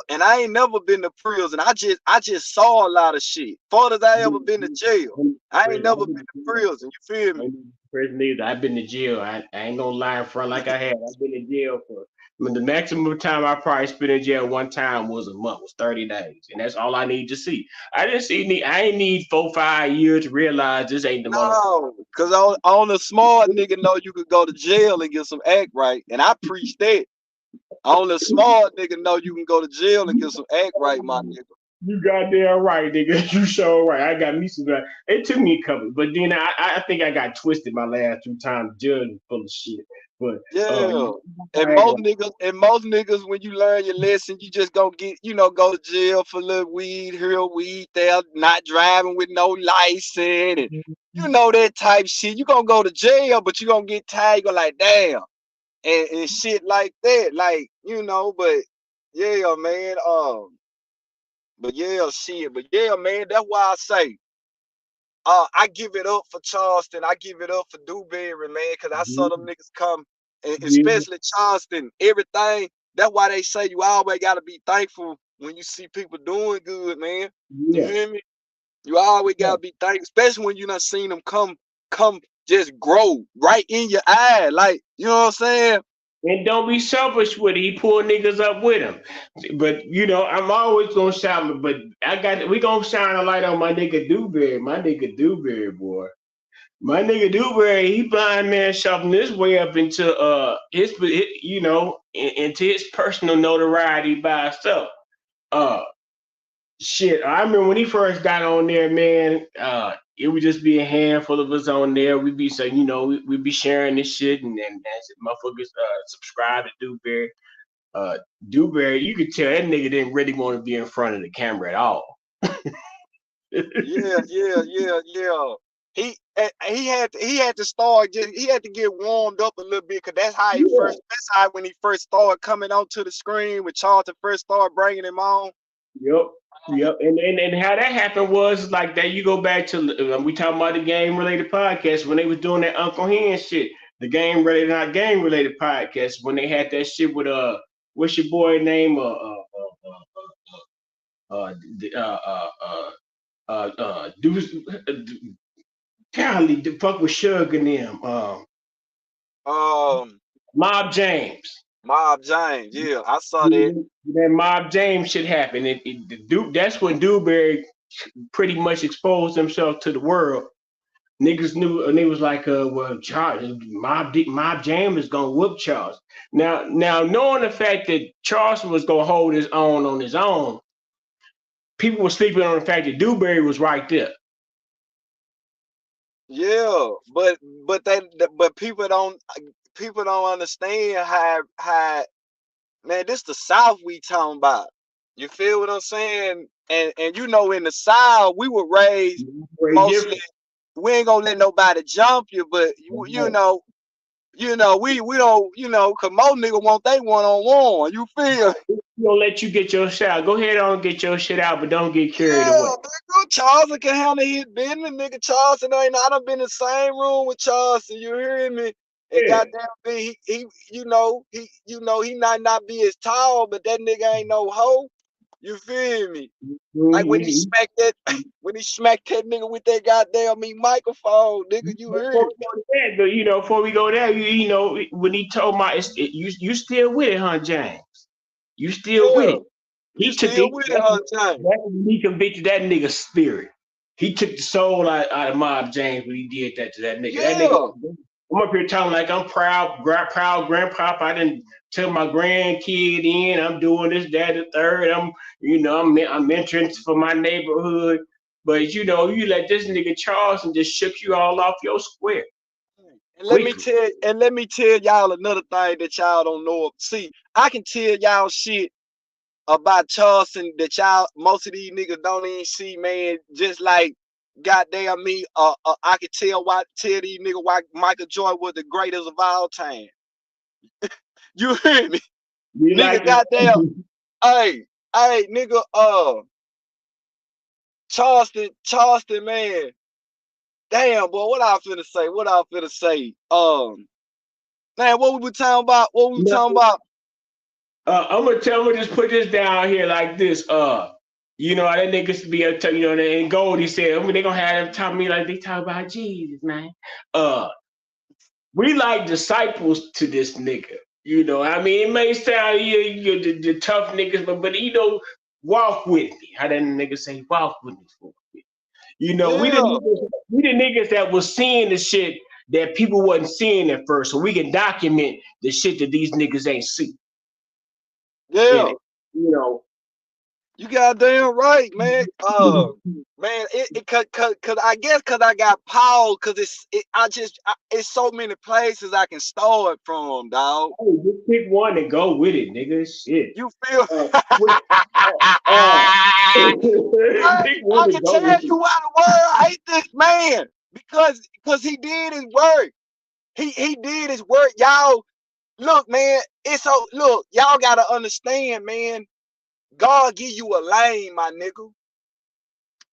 [SPEAKER 2] And I ain't never been to prison. I just saw a lot of shit. Farthest I ever been to jail. I ain't never been to prison. You feel me?
[SPEAKER 1] Prison either. I've been to jail. I ain't gonna lie in front like I had. I've been in jail for. The maximum time I probably spent in jail one time was a month, was 30 days, and that's all I need to see. I ain't need 4-5 years to realize this ain't the motherfucker.
[SPEAKER 2] No, cause on the smart nigga know you could go to jail and get some act right, and I preach that. On the smart nigga know you can go to jail and get some act right, my nigga.
[SPEAKER 1] You goddamn right, nigga. You sure right. I got me some. It took me a couple, but then I think I got twisted my last 2 times. Judge was full of shit. But
[SPEAKER 2] Yeah. And
[SPEAKER 1] I
[SPEAKER 2] most niggas, when you learn your lesson, you just gonna go to jail for a little weed here, weed there, not driving with no license, and that type shit. You gonna go to jail, but you gonna get tired. You gonna like, damn, and shit like that. Like, but yeah, man. But yeah, shit. But yeah, man, that's why I say, I give it up for Charleston. I give it up for Dewberry, man, because I saw them niggas come, and
[SPEAKER 1] yeah,
[SPEAKER 2] especially Charleston, everything. That's why they say you always gotta be thankful when you see people doing good, man. You
[SPEAKER 1] yeah.
[SPEAKER 2] hear me? You always gotta be thankful, especially when you done seen them come just grow right in your eye. Like, you know what I'm saying?
[SPEAKER 1] And don't be selfish with it. He pull niggas up with him. But I'm always gonna shout. But we gonna shine a light on my nigga Dewberry. My nigga Dewberry, boy. My nigga Dewberry, he blind man shoving his way up into into his personal notoriety by himself. Uh, Shit, I remember when he first got on there, man. It would just be a handful of us on there. We'd be saying, we'd be sharing this shit, and motherfuckers subscribe to Dewberry. Dewberry, you could tell that nigga didn't really want to be in front of the camera at all.
[SPEAKER 2] Yeah, yeah, yeah, yeah. He had to start. He had to get warmed up a little bit, because that's how
[SPEAKER 1] Yeah,
[SPEAKER 2] when he first started coming onto the screen, when Charlton first started bringing him on.
[SPEAKER 1] Yep. Yep. And how that happened was like that. You go back to we talking about the game related podcast when they was doing that Uncle Hen shit. The game related, not game related podcast when they had that shit with what's your boy name the dudes golly the fuck with Suge and them
[SPEAKER 2] Um,
[SPEAKER 1] Mob James.
[SPEAKER 2] Mob James, yeah, I saw that.
[SPEAKER 1] That Mob James shit happened. That's when Dewberry pretty much exposed himself to the world. Niggas knew, and they was like, well, Charles, Mob James is gonna whoop Charles. Now, knowing the fact that Charleston was gonna hold his own on his own, people were sleeping on the fact that Dewberry was right there.
[SPEAKER 2] Yeah, but people don't understand how man, this the South we talking about. You feel what I'm saying? And you know, in the South, we were raised mostly. We ain't gonna let nobody jump you, but you know, we don't, cause most niggas want they one-on-one. You feel?
[SPEAKER 1] We'll let you get your shit out. Go ahead on and get your shit out, but don't get carried away.
[SPEAKER 2] Nigga, Charleston can handle his business, nigga. Charleston I done been in the same room with Charleston. You hearing me? And goddamn me, he he might not be as tall, but that nigga ain't no hoe. You feel me? Like when he smacked that nigga with that goddamn microphone, nigga, you heard me.
[SPEAKER 1] But before we go there, when he told you still with it, huh, James? You still with it?
[SPEAKER 2] He took it with it, huh, James?
[SPEAKER 1] He convicted that nigga's spirit. He took the soul out of Mob James when he did that to that nigga.
[SPEAKER 2] Yeah.
[SPEAKER 1] That nigga, I'm up here talking like I'm proud grandpop. I didn't tell my grandkid in. I'm doing this, that, the third. I'm mentoring for my neighborhood. But you let this nigga Charleston just shook you all off your square.
[SPEAKER 2] And let me tell y'all another thing that y'all don't know. See, I can tell y'all shit about Charleston that most of these niggas don't even see, man. Just like goddamn me, I can tell these niggas why Michael Jordan was the greatest of all time. You hear me?
[SPEAKER 1] You
[SPEAKER 2] nigga, goddamn. hey, nigga, Charleston, man. Damn, boy, what I finna say? Man, what we talking about?
[SPEAKER 1] I'm gonna just put this down here like this. That niggas be able to, in gold, he said, they gonna have them talk to me like they talk about Jesus, man. We like disciples to this nigga. It may sound the tough niggas, but walk with me. How that nigga say, walk with me for me. We the niggas that was seeing the shit that people wasn't seeing at first, so we can document the shit that these niggas ain't see.
[SPEAKER 2] Yeah. You goddamn right, man. Man, cause I got Paul, cause it's so many places I can start from, dog.
[SPEAKER 1] Hey, just pick one and go with it, nigga. Shit.
[SPEAKER 2] You feel? I can tell you why the world hate this man, because he did his work. He did his work, y'all. Look, man. Y'all gotta understand, man. God give you a lane, my nigga.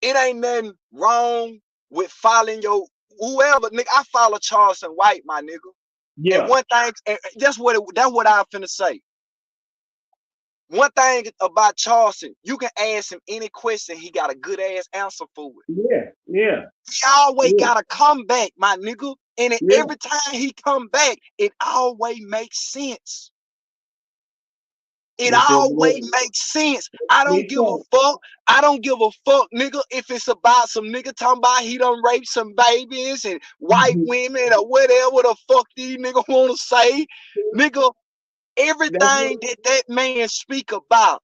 [SPEAKER 2] It ain't nothing wrong with following your whoever, nigga. I follow Charleston White, my nigga. Yeah. And one thing, and that's what I'm finna say. One thing about Charleston, you can ask him any question, he got a good ass answer for
[SPEAKER 1] it. Yeah.
[SPEAKER 2] He always gotta come back, my nigga. And every time he come back, it always makes sense. It always makes sense. I don't give a fuck. I don't give a fuck, nigga, if it's about some nigga talking about he done raped some babies and white women or whatever the fuck these niggas want to say. Nigga, everything that man speak about,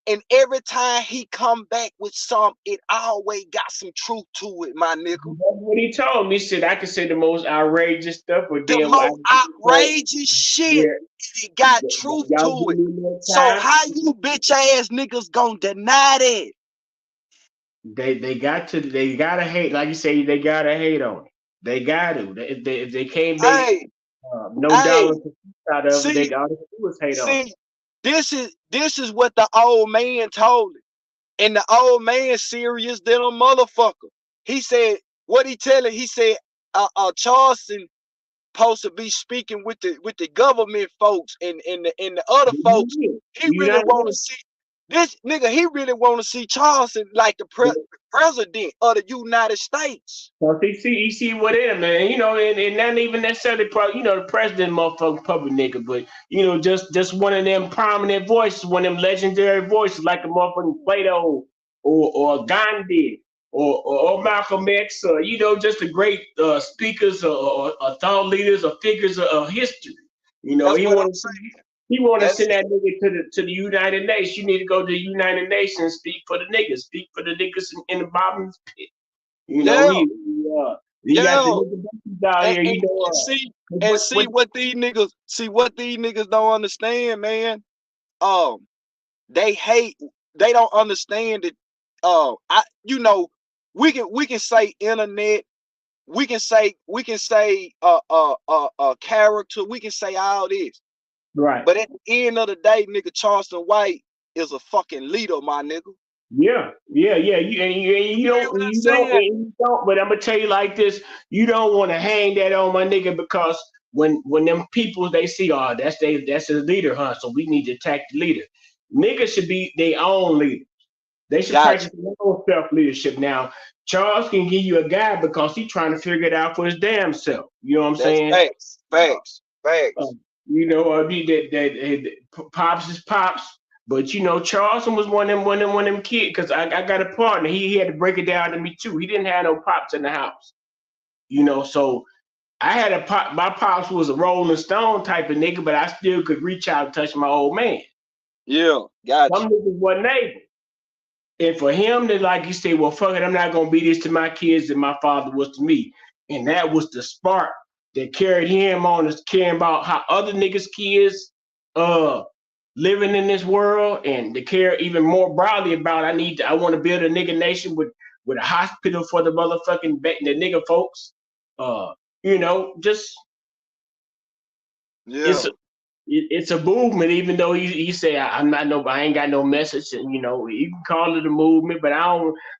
[SPEAKER 2] and every time he come back with some, it always got some truth to it, my nigga.
[SPEAKER 1] That's what he told me. He said I could say the most outrageous stuff, but
[SPEAKER 2] the most outrageous shit. Yeah. It got truth to it. So how you bitch ass niggas gonna deny that?
[SPEAKER 1] They gotta hate, like you say, they gotta hate on it. They got to. If they came back, no dollar out of it, they all they do is hate on it.
[SPEAKER 2] This is what the old man told him. And the old man serious than a motherfucker. He said, what he telling? He said, Charleston supposed to be speaking with the government folks and the other folks. He really want to see this nigga. He really want to see Charleston like the president of the United States.
[SPEAKER 1] Well, you see what it is, man. You know, and not even necessarily, the president, motherfucking public nigga, but just one of them prominent voices, one of them legendary voices, like the motherfucking Plato or Gandhi or Malcolm X, or just the great speakers or thought leaders or figures of history.
[SPEAKER 2] That's
[SPEAKER 1] He
[SPEAKER 2] what I'm
[SPEAKER 1] wants.
[SPEAKER 2] saying.
[SPEAKER 1] He want to
[SPEAKER 2] That's
[SPEAKER 1] send that nigga to the United Nations. You need to go to the United Nations, speak for the niggas, speak for the niggas in the bottom's pit. He got the niggas out here.
[SPEAKER 2] See what these niggas don't understand, man. They hate. They don't understand it. We can say internet. We can say character. We can say all this.
[SPEAKER 1] Right.
[SPEAKER 2] But at the end of the day, nigga, Charleston White is a fucking leader, my nigga.
[SPEAKER 1] Yeah. You don't. But I'm gonna tell you like this: you don't want to hang that on my nigga, because when them people they see, that's his leader, huh? So we need to attack the leader. Niggas should be their own leader. They should practice their own self leadership. Now, Charles can give you a guide because he's trying to figure it out for his damn self. You know what I'm saying?
[SPEAKER 2] Facts.
[SPEAKER 1] That pops is pops. But Charleston was one of them kids, because I got a partner. He had to break it down to me too. He didn't have no pops in the house. So I had a pop. My pops was a Rolling Stone type of nigga, but I still could reach out and touch my old man.
[SPEAKER 2] Yeah, gotcha.
[SPEAKER 1] Some niggas wasn't able. And for him to, like you say, well, fuck it, I'm not gonna be this to my kids that my father was to me. And that was the spark that carried him on, is caring about how other niggas' kids living in this world, and to care even more broadly about I want to build a nigga nation with a hospital for the motherfucking the nigga folks. Just it's a movement, even though he say I ain't got no message, and you can call it a movement, but I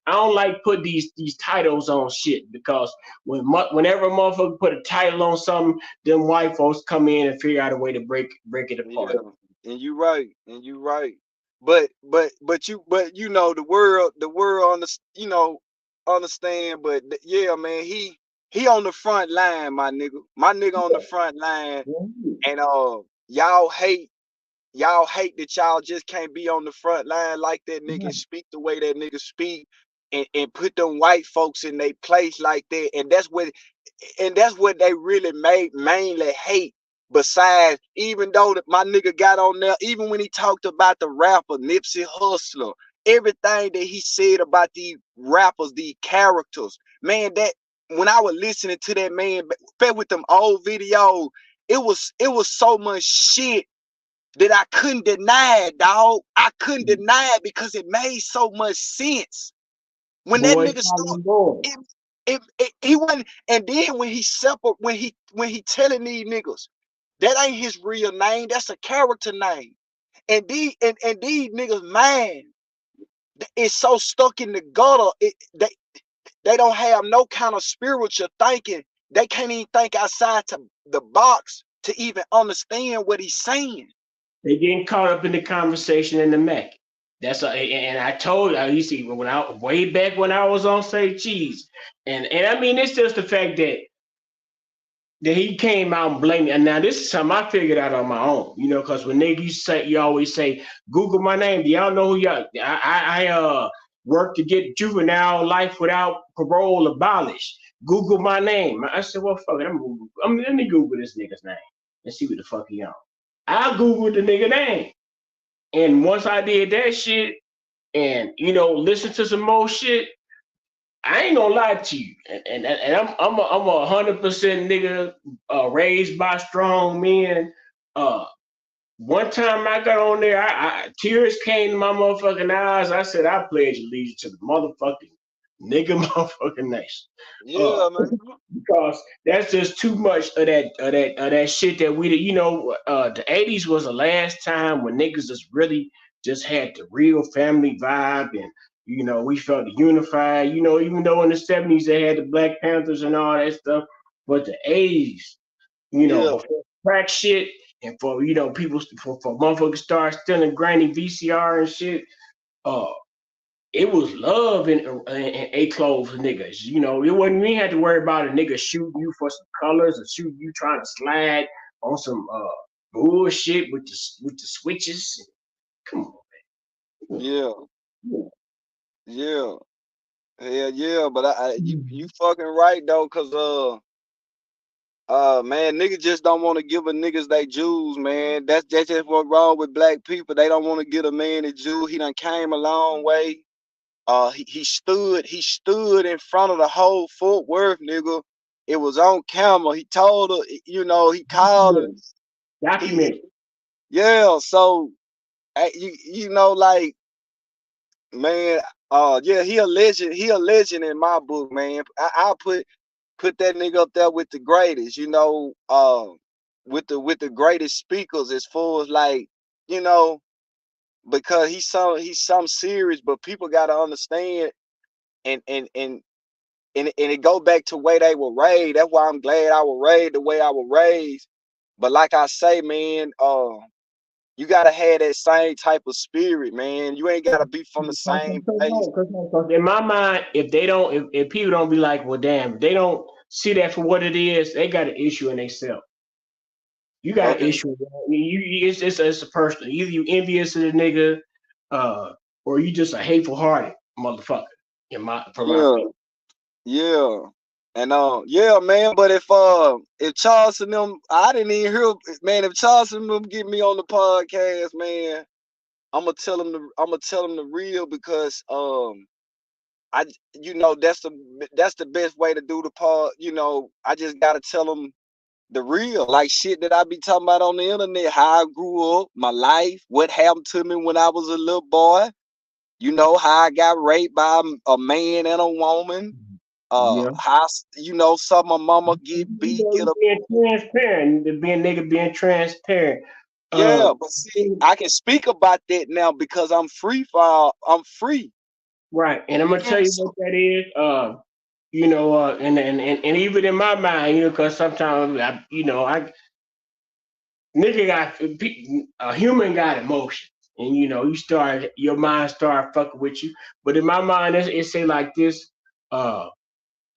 [SPEAKER 1] don't like put these titles on shit, because whenever a motherfucker put a title on something, them white folks come in and figure out a way to break it apart.
[SPEAKER 2] Yeah. And you right. But the world understand, but yeah, man, he on the front line, my nigga. My nigga on the front line. And y'all hate that y'all just can't be on the front line like that nigga and speak the way that nigga speak, and put them white folks in their place like that. And that's what they really mainly hate. Besides, even though my nigga got on there, even when he talked about the rapper Nipsey Hussle, everything that he said about these rappers, these characters, man, that when I was listening to that man with them old videos, it was so much shit that I couldn't deny it, dog. I couldn't deny it because it made so much sense. When that nigga started, he wasn't, and then when he telling these niggas that ain't his real name, that's a character name. And these niggas mind is so stuck in the gutter, they don't have no kind of spiritual thinking. They can't even think outside the box to even understand what he's saying.
[SPEAKER 1] They getting caught up in the conversation in the Mac. And I told you see, way back when I was on Say Cheese, and I mean, it's just the fact that he came out and blamed me. And now this is something I figured out on my own, because when niggas you always say, Google my name. Do y'all know who y'all? I worked to get juvenile life without parole abolished. Google my name. I said, well, fuck it. Let me Google this nigga's name and see what the fuck he on. I Googled the nigga name. And once I did that shit and, listen to some more shit, I ain't gonna lie to you. And I'm a 100% nigga raised by strong men. One time I got on there, tears came to my motherfucking eyes. I said, I pledge allegiance to the motherfucking nigga motherfucking nation.
[SPEAKER 2] Yeah, man.
[SPEAKER 1] Because that's just too much of that shit that we, the 80s was the last time when niggas is really just had the real family vibe, and we felt unified. Even though in the '70s they had the Black Panthers and all that stuff, but the '80s,
[SPEAKER 2] Yeah,
[SPEAKER 1] before crack shit, and for people for motherfuckers start stealing granny VCR and shit. Uh, it was love in A clothes niggas. It wasn't we had to worry about a nigga shooting you for some colors or shooting you trying to slide on some bullshit with the switches. Come on, man.
[SPEAKER 2] yeah,
[SPEAKER 1] Yeah.
[SPEAKER 2] yeah, hell yeah. But you
[SPEAKER 1] Mhm.
[SPEAKER 2] fucking right though, cause man, niggas just don't want to give a niggas they Jews, man. That's just what's wrong with black people. They don't want to get a man a Jew. He done came a long way. He stood in front of the whole Fort Worth, nigga. It was on camera. He told her, he called her.
[SPEAKER 1] Document.
[SPEAKER 2] He
[SPEAKER 1] Document.
[SPEAKER 2] Yeah. So like, man, yeah, he a legend. He a legend in my book, man. I put that nigga up there with the greatest, with the greatest speakers as far as like, you know, because he's some serious, but people gotta understand and it go back to the way they were raised. That's why I'm glad I was raised the way I was raised. But like I say, man, you gotta have that same type of spirit, man. You ain't gotta be from the same place.
[SPEAKER 1] Because in my mind, if people don't be like, well, damn, they don't see that for what it is, they got an issue in themselves. You got an
[SPEAKER 2] Okay.
[SPEAKER 1] issue. It's a personal. Either you envious of the nigga, uh, or you just a hateful hearted motherfucker. For my
[SPEAKER 2] Yeah,
[SPEAKER 1] opinion.
[SPEAKER 2] yeah. And yeah, man. But if Charleston them, I didn't even hear, man. If Charleston them get me on the podcast, man, I'm gonna tell them the real because I that's the best way to do the part. I just gotta tell them the real, like shit that I be talking about on the internet, how I grew up, my life, what happened to me when I was a little boy, how I got raped by a man and a woman,
[SPEAKER 1] Yeah.
[SPEAKER 2] how, some my mama get beat, get a,
[SPEAKER 1] Being transparent, being nigga being transparent.
[SPEAKER 2] yeah, but see, I can speak about that now because I'm free.
[SPEAKER 1] Right, and I'm gonna
[SPEAKER 2] Yeah,
[SPEAKER 1] tell you what
[SPEAKER 2] so,
[SPEAKER 1] that is. And even in my mind, because sometimes I nigga got a human got emotions, and your mind start fucking with you. But in my mind, it say like this: uh,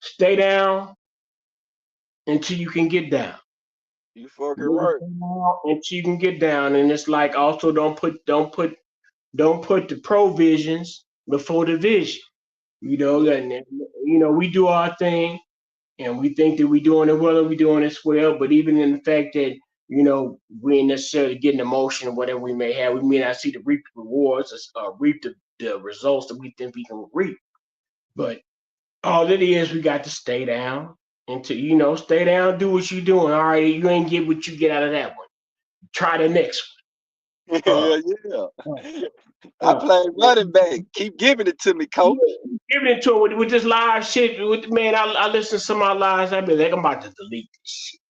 [SPEAKER 1] stay down until you can get down.
[SPEAKER 2] you fucking
[SPEAKER 1] Nigga,
[SPEAKER 2] right.
[SPEAKER 1] stay down until you can get down, and it's like also don't put the provisions before the vision.
[SPEAKER 2] Yeah.
[SPEAKER 1] And we do our thing, and we think that we're doing it well and we're doing this well. But even in the fact that we ain't necessarily getting emotion or whatever we may have, we may not see the reap rewards or reap the results that we think we can reap. But all it is, we got to stay down until stay down, do what you're doing. All right, you ain't get what you get out of that one. Try the next one.
[SPEAKER 2] Yeah, yeah.
[SPEAKER 1] Uh,
[SPEAKER 2] I
[SPEAKER 1] uh,
[SPEAKER 2] play running back. Keep giving it to me, coach.
[SPEAKER 1] Giving it to it with this live shit. Man, I listen to some of my lives. I be like, I'm about to delete this shit.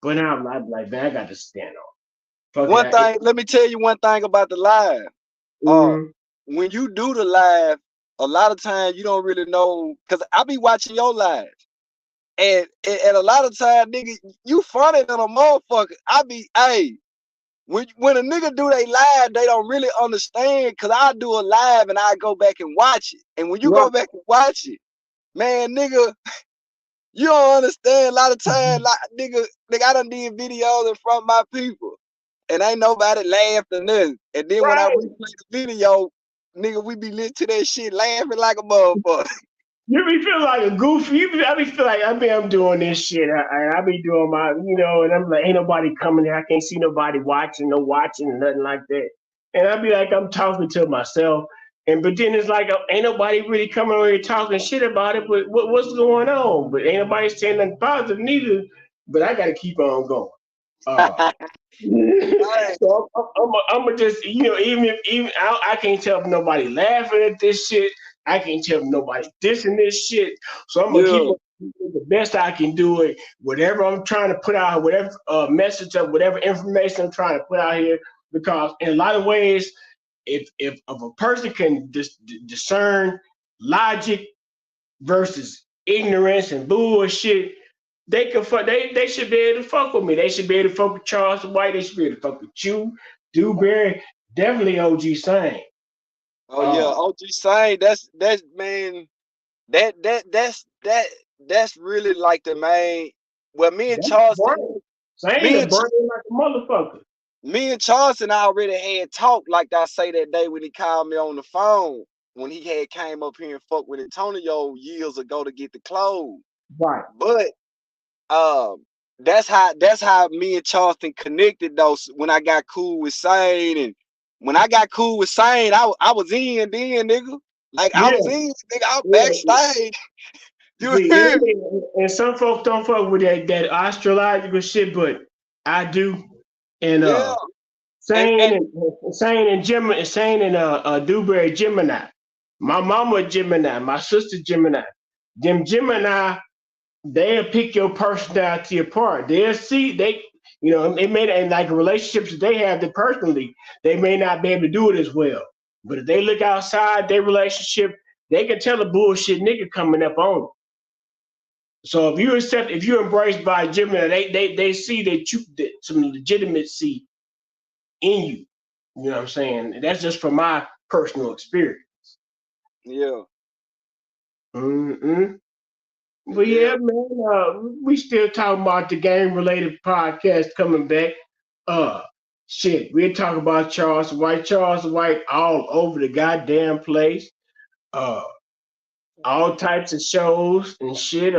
[SPEAKER 1] But now I'm like, man, I got to stand on. Fuck
[SPEAKER 2] One
[SPEAKER 1] it.
[SPEAKER 2] thing, let me tell you one thing about the live. Uh,
[SPEAKER 1] Mm,
[SPEAKER 2] when you do the live, a lot of times you don't really know, cause I be watching your live, and a lot of times, nigga, you funny than a motherfucker. I be, hey, when a nigga do they live, they don't really understand, cause I do a live and I go back and watch it, and when you
[SPEAKER 1] right.
[SPEAKER 2] go back and watch it, man, nigga, you don't understand a lot of times, like nigga, I done did videos in front of my people, and ain't nobody laughed or nothing. And then when I
[SPEAKER 1] Right.
[SPEAKER 2] replay the video, nigga, we be listening to that shit laughing like a motherfucker.
[SPEAKER 1] You be feeling like a goofy. I be feel like I'm doing this shit. I be doing my, and I'm like, ain't nobody coming here. I can't see nobody watching, no watching, nothing like that. And I be like, I'm talking to myself. But then it's like, ain't nobody really coming over here talking shit about it. But what's going on? But ain't nobody saying nothing positive neither. But I got to keep on going. Uh,
[SPEAKER 2] Hey,
[SPEAKER 1] so I'm gonna just even I can't tell if nobody laughing at this shit. I can't tell if nobody dissing this shit. So I'm gonna keep
[SPEAKER 2] yeah,
[SPEAKER 1] on doing the best I can do it. Whatever I'm trying to put out, whatever message of whatever information I'm trying to put out here, because in a lot of ways if a person can discern logic versus ignorance and bullshit, they can fuck. They should be able to fuck with me. They should be able to fuck with Charles White. They should be able to fuck with you, Dewberry, definitely OG Sane.
[SPEAKER 2] Oh yeah, OG Sane. That's man. That's really like the main. Well, me and
[SPEAKER 1] That's
[SPEAKER 2] Charleston,
[SPEAKER 1] burning. Sane
[SPEAKER 2] me
[SPEAKER 1] to
[SPEAKER 2] and
[SPEAKER 1] burn like a motherfucker.
[SPEAKER 2] me and Charleston already had talked, like I say that day when he called me on the phone when he had came up here and fucked with Antonio years ago to get the clothes.
[SPEAKER 1] Right.
[SPEAKER 2] But um, that's how me and Charleston connected though. When I got cool with Sane, and when I got cool with Sane, I was in then, nigga. Like I
[SPEAKER 1] Yeah.
[SPEAKER 2] was in, nigga. I was
[SPEAKER 1] Yeah.
[SPEAKER 2] backstage. You
[SPEAKER 1] See,
[SPEAKER 2] hear me?
[SPEAKER 1] and some folks don't fuck with that astrological shit, but I do. And
[SPEAKER 2] Yeah.
[SPEAKER 1] Sane
[SPEAKER 2] And
[SPEAKER 1] and Dewberry Gemini. My mama Gemini, my sister Gemini. Them Gemini, they'll pick your personality apart. They'll see it may, and like relationships that they have that personally, they may not be able to do it as well. But if they look outside their relationship, they can tell a bullshit nigga coming up on them. So if you're embraced by Gemini, they see that some legitimacy in you. You know what I'm saying? That's just from my personal experience.
[SPEAKER 2] yeah.
[SPEAKER 1] Mm-hmm. But
[SPEAKER 2] Yeah.
[SPEAKER 1] yeah, man, we still talking about the game related podcast coming back. Uh, Shit, we're talking about Charles White all over the goddamn place. Uh, all types of shows and shit.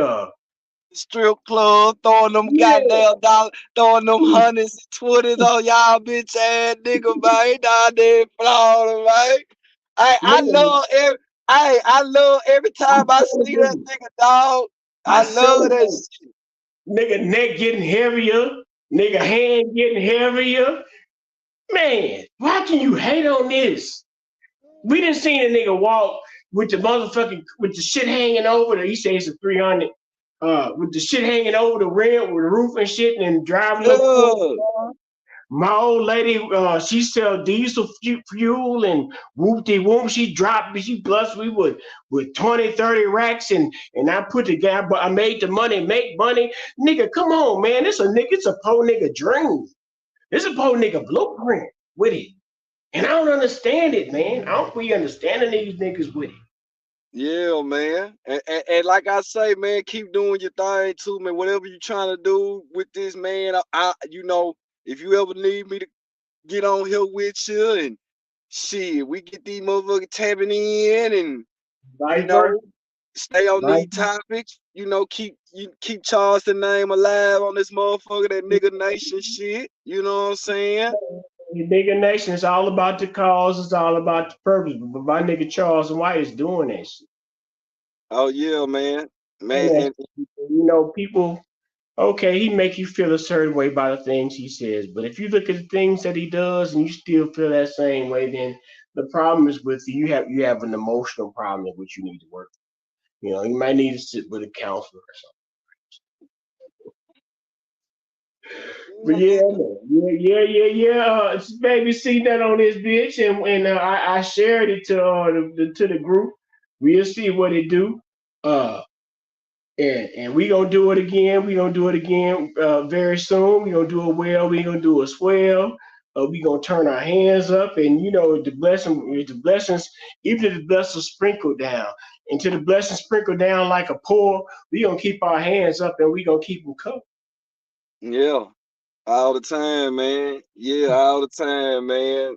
[SPEAKER 2] Strip club, throwing them
[SPEAKER 1] Yeah,
[SPEAKER 2] goddamn dollars, throwing them hundreds and twenties on y'all bitch ass nigga, man. Down there in Florida, man.
[SPEAKER 1] nigga,
[SPEAKER 2] I love every
[SPEAKER 1] I'm
[SPEAKER 2] time I
[SPEAKER 1] telling
[SPEAKER 2] see that
[SPEAKER 1] you,
[SPEAKER 2] nigga, dog.
[SPEAKER 1] I
[SPEAKER 2] I love that
[SPEAKER 1] celebrate.
[SPEAKER 2] shit.
[SPEAKER 1] Nigga neck getting heavier, nigga hand getting heavier. Man, why can you hate on this? We didn't see a nigga walk with with the shit hanging over the. He says it's a 300. With the shit hanging over the rim, with the roof and shit, and driving no cool
[SPEAKER 2] Yeah.
[SPEAKER 1] car. My old lady, she sell diesel fuel and whoop de whoop. She blessed me with 20, 30 racks and I put the guy, but I made the money, make money. Nigga, come on, man. It's a poor nigga dream. It's a poor nigga blueprint with it. And I don't understand it, man. I don't be understanding these niggas with it.
[SPEAKER 2] Yeah, man. And like I say, man, keep doing your thing too, man. Whatever you trying to do with this, man, if you ever need me to get on here with you and shit, we get these motherfuckers tapping in and you
[SPEAKER 1] Vice versa.
[SPEAKER 2] know, stay on these
[SPEAKER 1] Vice
[SPEAKER 2] topics, keep Charleston name alive on this motherfucker, that nigga nation shit. You know what I'm saying?
[SPEAKER 1] The bigger nation, it's all about the cause, it's all about the purpose. But my nigga Charles White is doing that shit.
[SPEAKER 2] Oh yeah, man.
[SPEAKER 1] And
[SPEAKER 2] Man, and
[SPEAKER 1] people, okay, he make you feel a certain way by the things he says. But if you look at the things that he does and you still feel that same way, then the problem is with you. You have an emotional problem in which you need to work. You might need to sit with a counselor or something. But
[SPEAKER 2] yeah,
[SPEAKER 1] yeah,
[SPEAKER 2] man.
[SPEAKER 1] man. Yeah. Baby, see that on this bitch, and I shared it to the group. We'll see what it do. Uh, and we gonna do it again. We gonna do it again very soon. We gonna do it well. We gonna do it swell. We gonna turn our hands up, and the blessings, even if the blessings sprinkle down, until the blessings sprinkle down like a pour, we gonna keep our hands up, and we gonna keep them covered.
[SPEAKER 2] Yeah. All the time, man. Yeah, all the time, man.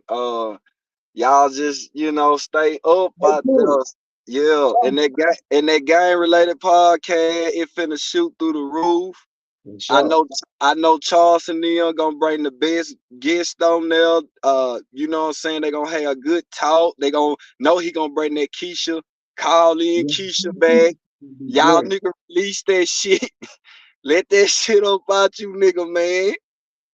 [SPEAKER 2] Y'all just, stay up
[SPEAKER 1] Hey,
[SPEAKER 2] out
[SPEAKER 1] cool.
[SPEAKER 2] there. Yeah. And that game related podcast, it finna shoot through the roof.
[SPEAKER 1] For
[SPEAKER 2] I
[SPEAKER 1] sure.
[SPEAKER 2] know I know Charles and them gonna bring the best guest on there. You know what I'm saying? They gonna have a good talk. They gonna know he gonna bring that Keisha. Call in
[SPEAKER 1] Yeah.
[SPEAKER 2] Keisha back.
[SPEAKER 1] Be
[SPEAKER 2] Y'all
[SPEAKER 1] great.
[SPEAKER 2] nigga release that shit. Let that shit up out you, nigga, man.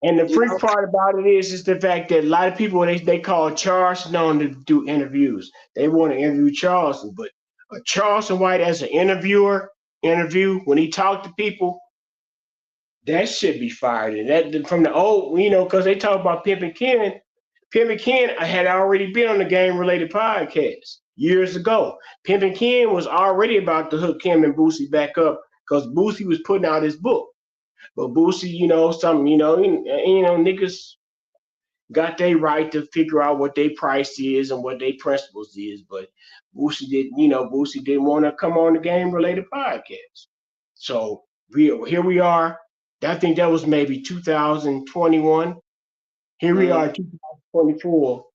[SPEAKER 1] And the
[SPEAKER 2] You
[SPEAKER 1] freak
[SPEAKER 2] know?
[SPEAKER 1] part about it is the fact that a lot of people they call Charleston on to do interviews. They want to interview Charleston, but Charleston White as an interview when he talked to people, that should be fired. And that from the old, because they talk about pimping Ken. Pimpin' Ken had already been on the game related podcast years ago. Pimpin' Ken was already about to hook him and Boosie back up because Boosie was putting out his book. But Boosie, niggas got their right to figure out what their price is and what their principles is. But Boosie didn't want to come on the game related podcast. So here we are. I think that was maybe 2021. Here we are, 2024.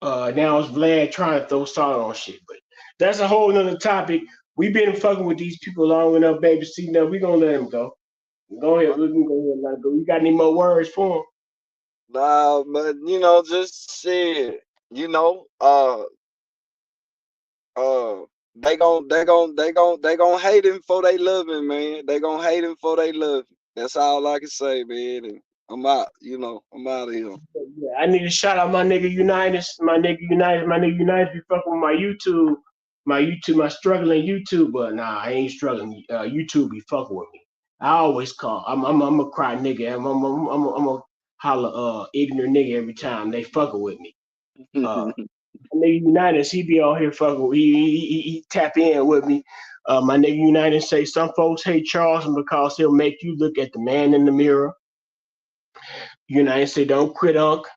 [SPEAKER 1] Now it's Vlad trying to throw salt on shit, but that's a whole nother topic. We've been fucking with these people long enough, baby. See, now we gonna let them go. Go ahead, we can go ahead and let them go. You got any more words for them?
[SPEAKER 2] Nah, but just shit. They gon' hate him before they love him, man. They gon' hate him before they love him. That's all I can say, man. And I'm out. I'm out of here.
[SPEAKER 1] Yeah, I need to shout out my nigga Unitas. My nigga Unitas be fucking with my struggling YouTube, but nah, I ain't struggling. YouTube be fucking with me. I always call. I'm a cry nigga. I'm a holler ignorant nigga every time they fucking with me. Nigga Unitas, he be out here fucking. He tap in with me. My nigga Unitas say some folks hate Charleston because he'll make you look at the man in the mirror. Unitas say don't quit, Unc.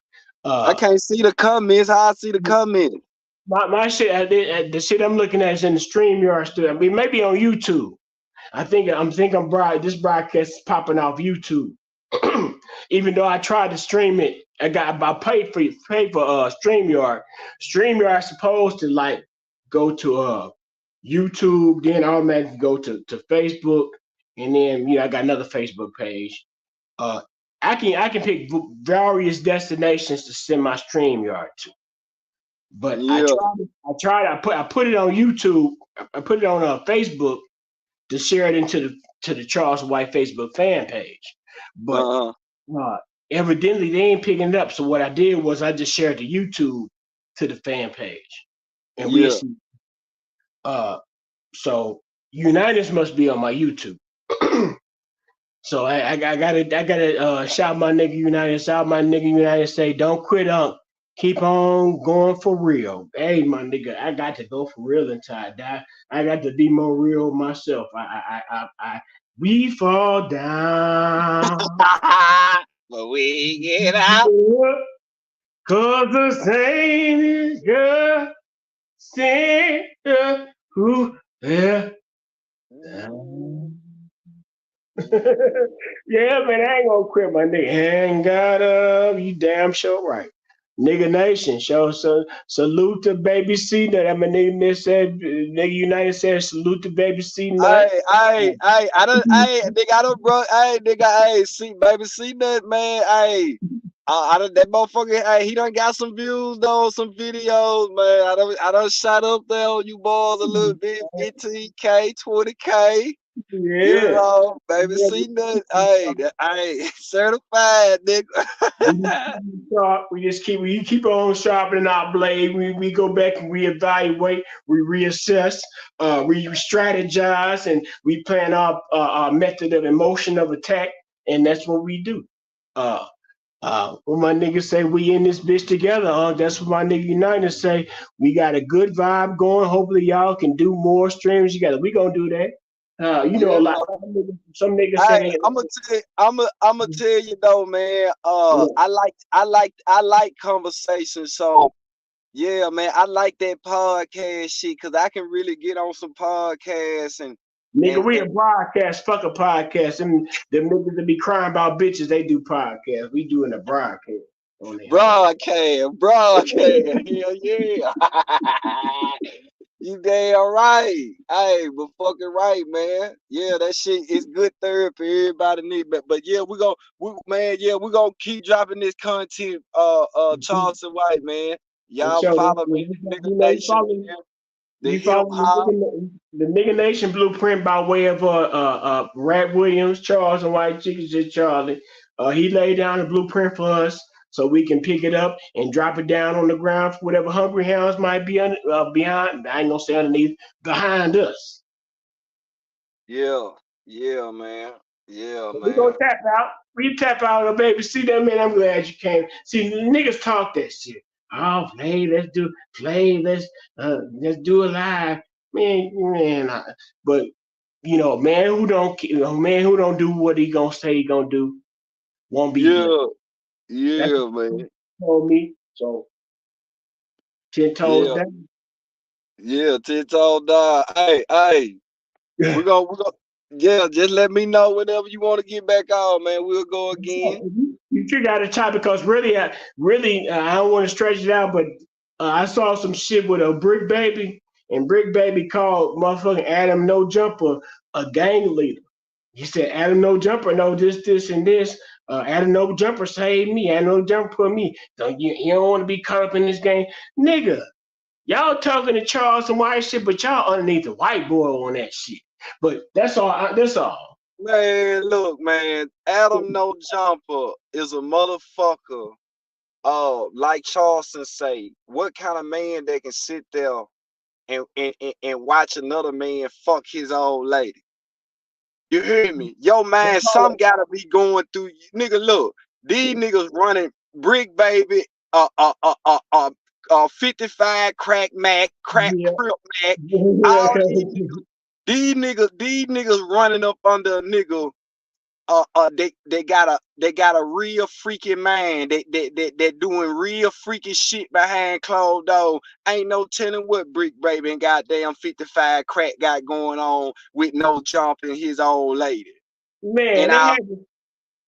[SPEAKER 2] I can't see the comments. How I see the comments?
[SPEAKER 1] My shit, the shit I'm looking at is in the StreamYard studio. I mean, maybe on YouTube. This broadcast is popping off YouTube. Even though I tried to stream it, I paid for StreamYard. StreamYard is supposed to like go to YouTube, then automatically go to Facebook, and then I got another Facebook page. I can pick various destinations to send my StreamYard to. But yeah. I put it on YouTube. I put it on Facebook to share it into the Charles White Facebook fan page. But evidently they ain't picking it up. So what I did was I just shared the YouTube to the fan page. And we'll see. So Unitas must be on my YouTube. So I gotta shout my nigga Unitas, say don't quit, Unc. Keep on going for real. Hey, my nigga, I got to go for real until I die. I got to be more real myself. We fall down,
[SPEAKER 2] but we get out.
[SPEAKER 1] Cause the same is good. Sing who yeah. Yeah, man, I ain't gonna quit, my nigga. Ain't got up, you damn sure right. Nigga Nation, show salute to Baby C. That my nigga said, nigga United said salute to Baby C.
[SPEAKER 2] Hey, see, Baby C Nut, man, that motherfucker, he done got some views though, some videos, man. I done shot up there on you boys a little bit, 15K, 20K.
[SPEAKER 1] Yeah,
[SPEAKER 2] Baby C Nut, hey, certified, nigga.
[SPEAKER 1] we keep on sharpening our blade. We go back and reevaluate, we reassess, we strategize, and we plan our method of emotion of attack, and that's what we do. What my niggas say, we in this bitch together. That's what my nigga United say. We got a good vibe going. Hopefully y'all can do more streams together. We gonna do that. A lot. Some niggas say.
[SPEAKER 2] I'ma tell you though, man. I like conversation. So yeah, man, I like that podcast shit because I can really get on some podcasts and.
[SPEAKER 1] Nigga, we a broadcast, fuck a podcast. And them niggas that be crying about bitches, they do podcasts. We doing a broadcast.
[SPEAKER 2] Broadcast. Hell yeah. You damn right. Hey, but fucking right, man. Yeah, that shit is good therapy. Everybody need, but yeah, we gonna keep dropping this content. Charleston White, man. Y'all follow me, Nigga Nation.
[SPEAKER 1] The Nigga Nation blueprint by way of Rat Williams, Charles and White Chickens, just Charlie. He laid down a blueprint for us so we can pick it up and drop it down on the ground for whatever hungry hounds might be behind. I ain't gonna say underneath, behind us.
[SPEAKER 2] Yeah, man. Yeah, man.
[SPEAKER 1] We gonna tap out. We tap out, Baby. See that, man? I'm glad you came. See, niggas talk that shit. Oh, play, let's do it live. Man, but man who don't do what he gonna say he gonna do won't be blessed.
[SPEAKER 2] Yeah,
[SPEAKER 1] That's
[SPEAKER 2] yeah,
[SPEAKER 1] what he
[SPEAKER 2] man.
[SPEAKER 1] told me. So 10 toes
[SPEAKER 2] Yeah,
[SPEAKER 1] down.
[SPEAKER 2] yeah. TikTok dog. Hey. We gonna yeah, just let me know whenever you want to get back on, man. We'll go again.
[SPEAKER 1] You figure out a time because I don't want to stretch it out, but I saw some shit with a Brick Baby, and Brick Baby called motherfucking Adam No Jumper a gang leader. He said Adam No Jumper, no this, and this. Adam No Jumper saved me. Adam No Jumper put me. So you don't want to be caught up in this game, nigga. Y'all talking to Charleston white shit, but y'all underneath the white boy on that shit. But that's all. That's all.
[SPEAKER 2] Man, look, man. Adam No Jumper is a motherfucker. Like Charleston say, what kind of man that can sit there and watch another man fuck his old lady? You hear me? Yo, man, some gotta be going through. Nigga, look, these niggas running Brick Baby, 55 crack Mac, crack
[SPEAKER 1] Yeah.
[SPEAKER 2] Crip Mac, all these niggas running up under a nigga. They got a real freaking man. They doing real freaking shit behind closed doors. Ain't no telling what Brick Baby and goddamn 55 crack got going on with no jumping his old lady.
[SPEAKER 1] Man,
[SPEAKER 2] And
[SPEAKER 1] they
[SPEAKER 2] I
[SPEAKER 1] had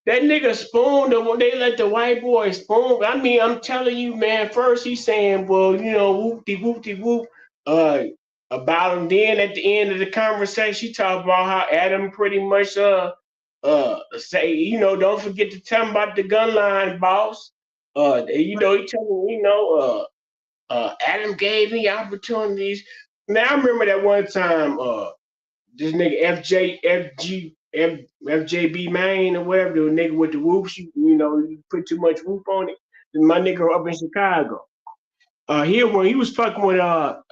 [SPEAKER 1] that nigga spoon the when they let the white boy spoon. I mean, I'm telling you, man. First he's saying, well, whoopty whoop, uh, about him. Then at the end of the conversation, she talked about how Adam pretty much say, don't forget to tell him about the gun line, boss. He told me, Adam gave me opportunities. Man, I remember that one time, this nigga FJB Main or whatever, the nigga with the whoops, you put too much whoop on it. My nigga up in Chicago. When he was fucking with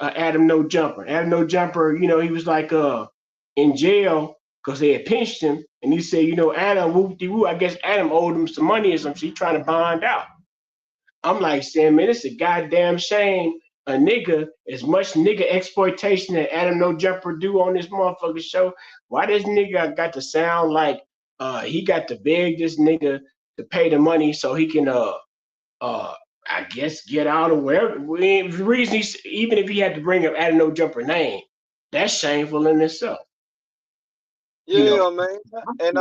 [SPEAKER 1] Adam No Jumper. Adam No Jumper, he was like in jail because they had pinched him, and he said, Adam whoop de whoop. I guess Adam owed him some money or something. So he trying to bond out. I'm like saying, man, it's a goddamn shame a nigga, as much nigga exploitation that Adam No Jumper do on this motherfucking show. Why this nigga got to sound like he got to beg this nigga to pay the money so he can uh I guess get out or whatever. The reason even if he had to bring up Adam No Jumper name, that's shameful in itself. You know.
[SPEAKER 2] yeah, man. And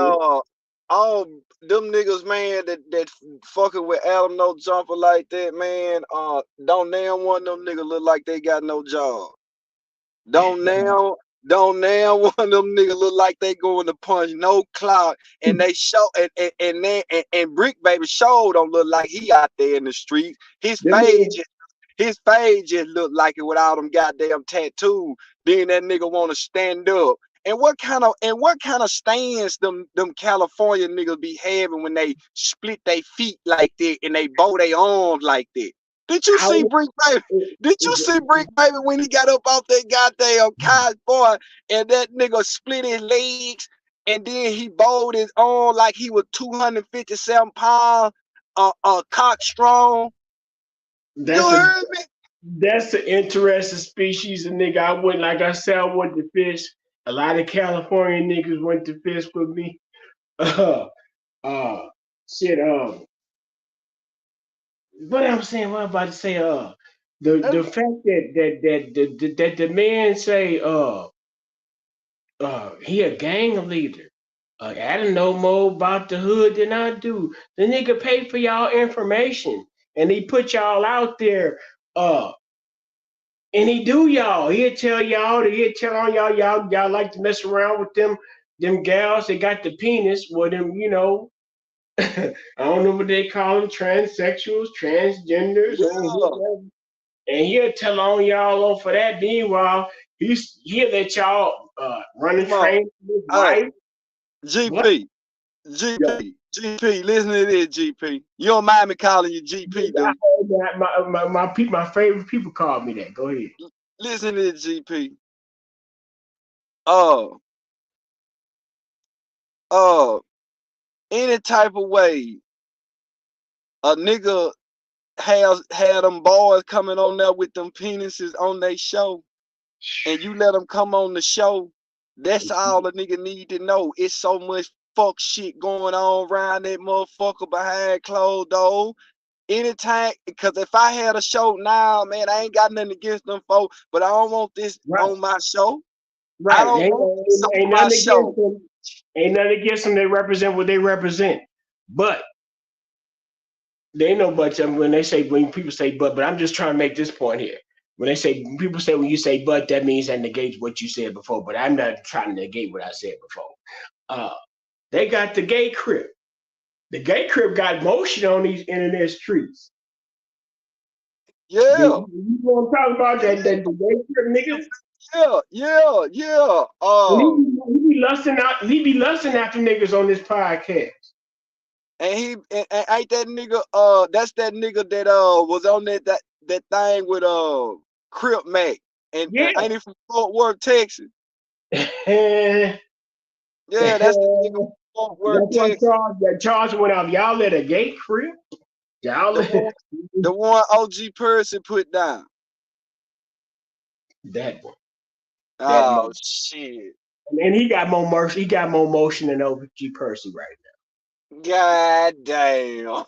[SPEAKER 2] all them niggas, man, that fucking with Adam No Jumper like that, man. Don't damn one of them niggas look like they got no job. Don't now, don't now one of them niggas look like they going to punch no clout, and they show and Brick Baby show don't look like he out there in the streets. His face just look like it with all them goddamn tattoos. Then that nigga want to stand up. And what kind of stands them California niggas be having when they split their feet like that and they bow their arms like that? Did you
[SPEAKER 1] How,
[SPEAKER 2] see Brick Baby? Did you see Brick Baby when he got up off that goddamn couch, boy, and that nigga split his legs and then he bowed his arm like he was 257 pounds, cock strong? You
[SPEAKER 1] that's a
[SPEAKER 2] heard me?
[SPEAKER 1] That's an interesting species of nigga. Like I said, I went to fish. A lot of California niggas went to fish with me. Uh, uh, shit. What I'm saying, what I'm about to say. The fact that the man say, he a gang leader. I don't know more about the hood than I do. The nigga paid for y'all information, and he put y'all out there. Uh, And he do y'all. He'll tell y'all. He'll tell on y'all like to mess around with them gals that got the penis with them. I don't know what they call them, transsexuals, transgenders, and
[SPEAKER 2] Yeah.
[SPEAKER 1] whatever. And he'll tell on y'all on for that. Meanwhile, he'll let y'all running
[SPEAKER 2] Come on.
[SPEAKER 1] train with his
[SPEAKER 2] Hey,
[SPEAKER 1] wife. What?
[SPEAKER 2] GP.
[SPEAKER 1] Yeah,
[SPEAKER 2] GP, listen to this, GP. You don't mind me calling you GP,
[SPEAKER 1] I
[SPEAKER 2] do you?
[SPEAKER 1] heard that my favorite people call me that. Go ahead.
[SPEAKER 2] Listen to this, GP. Uh, uh, any type of way a nigga have them boys coming on there with them penises on their show, and you let them come on the show, that's all the nigga need to know. It's so much fuck shit going on around that motherfucker behind closed doors. Anytime, because if I had a show now, man, I ain't got nothing against them folks, but I don't want this
[SPEAKER 1] Right.
[SPEAKER 2] on my show. I
[SPEAKER 1] Right.
[SPEAKER 2] don't want this on my show.
[SPEAKER 1] Ain't nothing against them. They represent what they represent. But they know but when people say but I'm just trying to make this point here. When you say but, that means that negates what you said before. But I'm not trying to negate what I said before. They got the gay crib. The gay crib got motion on these internet streets.
[SPEAKER 2] Yeah.
[SPEAKER 1] You want to talk about that the gay crib nigga?
[SPEAKER 2] Yeah.
[SPEAKER 1] He be lusting after niggas on this podcast.
[SPEAKER 2] And ain't that nigga, that's that nigga that was on that thing with Crip Mac. And ain't he from Fort Worth, Texas?
[SPEAKER 1] Yeah,
[SPEAKER 2] that's the nigga from Fort Worth, Texas.
[SPEAKER 1] Charles went out. Y'all let a gay crib?
[SPEAKER 2] The one OG Person put down.
[SPEAKER 1] That one.
[SPEAKER 2] Oh shit.
[SPEAKER 1] And he got more mercy. He got more motion than OG Person right now.
[SPEAKER 2] God damn.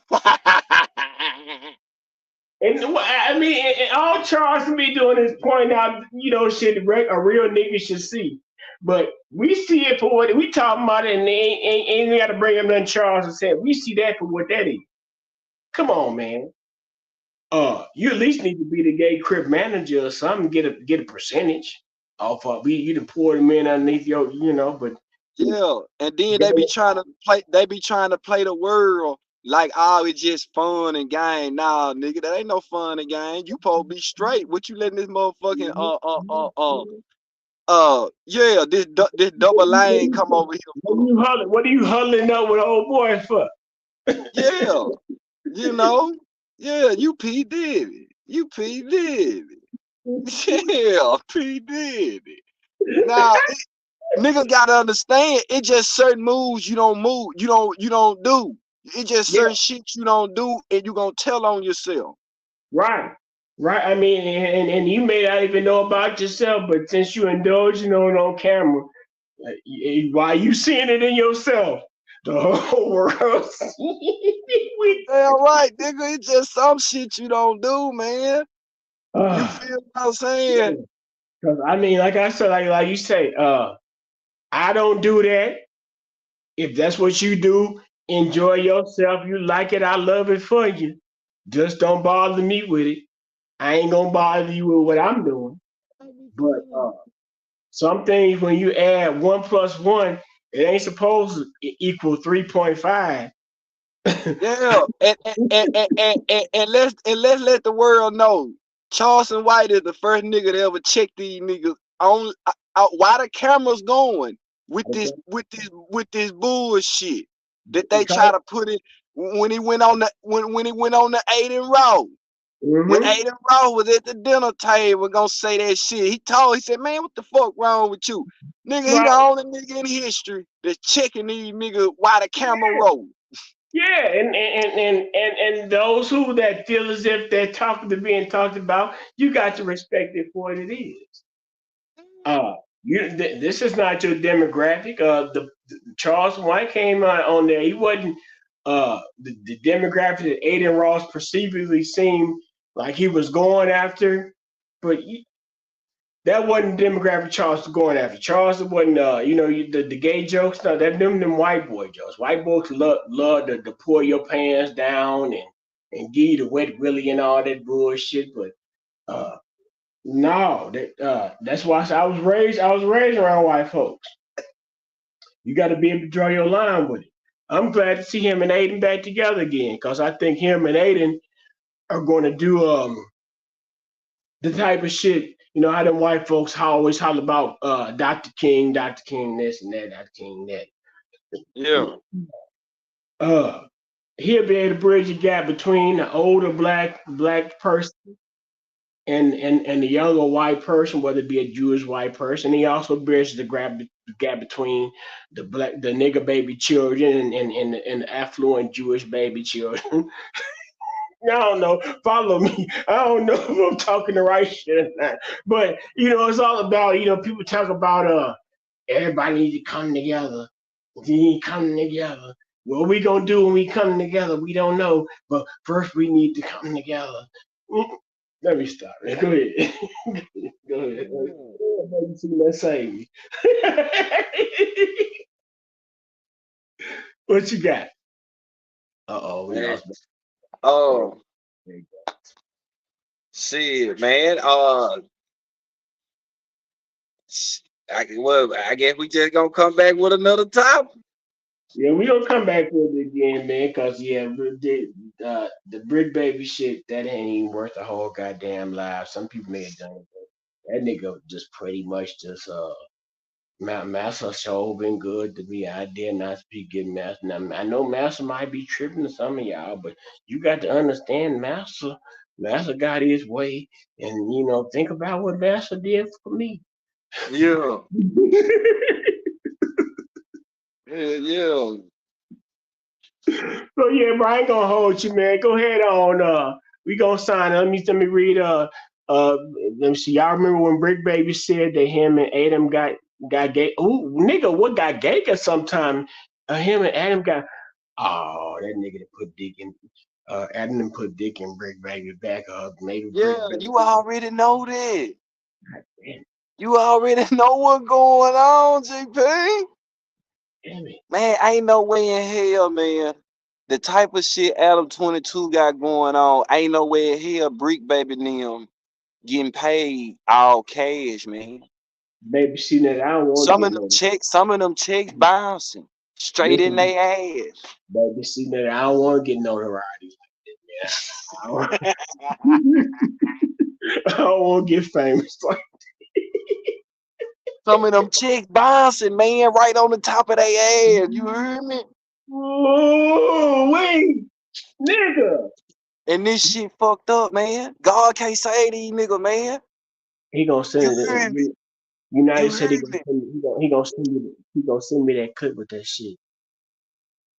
[SPEAKER 1] And I mean, and all Charles to be doing is pointing out, shit a real nigga should see. But we see it for what we talking about, and ain't got to bring him nothing Charles and said. We see that for what that is. Come on, man. You at least need to be the gay crib manager or something. Get a percentage off of you to pour them in underneath your, but
[SPEAKER 2] yeah. And then they be trying to play the world like, oh, it's just fun and game. Nah, nigga, that ain't no fun and game. You supposed to be straight. What you letting this motherfucking this double lane come over here for?
[SPEAKER 1] What are you huddling up with old boys for?
[SPEAKER 2] Yeah. You P. Diddy. You P. Diddy. Yeah, P. Diddy. Now, niggas gotta understand, it just certain moves you don't do. It just certain shit you don't do, and you gonna tell on yourself.
[SPEAKER 1] Right. I mean, and you may not even know about yourself, but since you indulging on camera, why you seeing it in yourself? The whole world.
[SPEAKER 2] Damn right, nigga. It's just some shit you don't do, man. You feel what I'm saying?
[SPEAKER 1] Because I mean, like I said, like you say, I don't do that. If that's what you do, enjoy yourself. You like it, I love it for you. Just don't bother me with it. I ain't gonna bother you with what I'm doing. But some things, when you add 1 + 1, it ain't supposed to equal 3.5.
[SPEAKER 2] Yeah, and let's let the world know, Charleston White is the first nigga to ever check these niggas on. Why the cameras going with this bullshit that they try to put it when he went on the when he went on the Aiden Raw. When Aiden Raw was at the dinner table gonna say that shit, he said, man, what the fuck wrong with you? Nigga, he the only nigga in history that's checking these niggas while the camera roll.
[SPEAKER 1] Yeah, and those who that feel as if they're being talked about, you got to respect it for what it is. This is not your demographic. The Charles White came out on there. He wasn't the demographic that Aiden Ross perceivably seemed like he was going after, but that wasn't the demographic Charles was going after. Charles wasn't, the gay jokes. No, them white boy jokes. White boys love to pull your pants down and give you the wet willy and all that bullshit. But no, that's why I was raised around white folks. You got to be able to draw your line with it. I'm glad to see him and Aiden back together again, because I think him and Aiden are going to do the type of shit, how them white folks always holler about Dr. King this and that, Dr. King that.
[SPEAKER 2] Yeah.
[SPEAKER 1] He'll be able to bridge the gap between the older black person and the younger white person, whether it be a Jewish white person. He also bridges the gap between the nigger baby children and the affluent Jewish baby children. don't know. Follow me. I don't know if I'm talking the right shit or not. But it's all about, people talk about everybody needs to come together. We need coming together. What we gonna do when we come together, we don't know. But first we need to come together. Mm, Let me stop. Go ahead. Go ahead. Let's save me. What you got? We
[SPEAKER 2] Man.
[SPEAKER 1] lost.
[SPEAKER 2] Oh, shit, man. I guess we just gonna come back with another topic.
[SPEAKER 1] Yeah, we gonna come back with it again, man. Cause the brick baby shit that ain't even worth a whole goddamn life. Some people may have done it. But that nigga just pretty much just Master show been good to me. I dare not speak getting Master. Now I know Master might be tripping to some of y'all, but you got to understand Master. Master got his way, and think about what Master did for me.
[SPEAKER 2] Yeah, yeah.
[SPEAKER 1] So yeah, bro, I ain't gonna hold you, man. Go ahead on. We gonna sign. Let me read. Let me see. Y'all remember when Brick Baby said that him and Adam got gay? Ooh, nigga, what got gay? Cause sometime him and Adam got. Oh, that nigga that put dick in. Adam done put dick in Brick Baby back up. Maybe Brick
[SPEAKER 2] Yeah,
[SPEAKER 1] Baby.
[SPEAKER 2] you already know that.
[SPEAKER 1] Damn,
[SPEAKER 2] You already know what's going on, GP.
[SPEAKER 1] damn it.
[SPEAKER 2] Man, ain't no way in hell, man. The type of shit Adam 22 got going on, ain't no way in hell Brick Baby and them getting paid all cash, man.
[SPEAKER 1] Baby, see that I don't want to get no.
[SPEAKER 2] Some of them checks bouncing straight in
[SPEAKER 1] Listen,
[SPEAKER 2] their ass.
[SPEAKER 1] baby, see that I don't want to get notoriety like that, man. I don't want to get famous.
[SPEAKER 2] Some of them chicks bouncing, man, right on the top of their ass. You heard me?
[SPEAKER 1] Oh, wait, nigga.
[SPEAKER 2] And this shit fucked up, man. God can't save these niggas, man.
[SPEAKER 1] He gonna
[SPEAKER 2] You
[SPEAKER 1] send it.
[SPEAKER 2] heard me?
[SPEAKER 1] United
[SPEAKER 2] You
[SPEAKER 1] said
[SPEAKER 2] heard me?
[SPEAKER 1] he gonna send me that clip with that shit.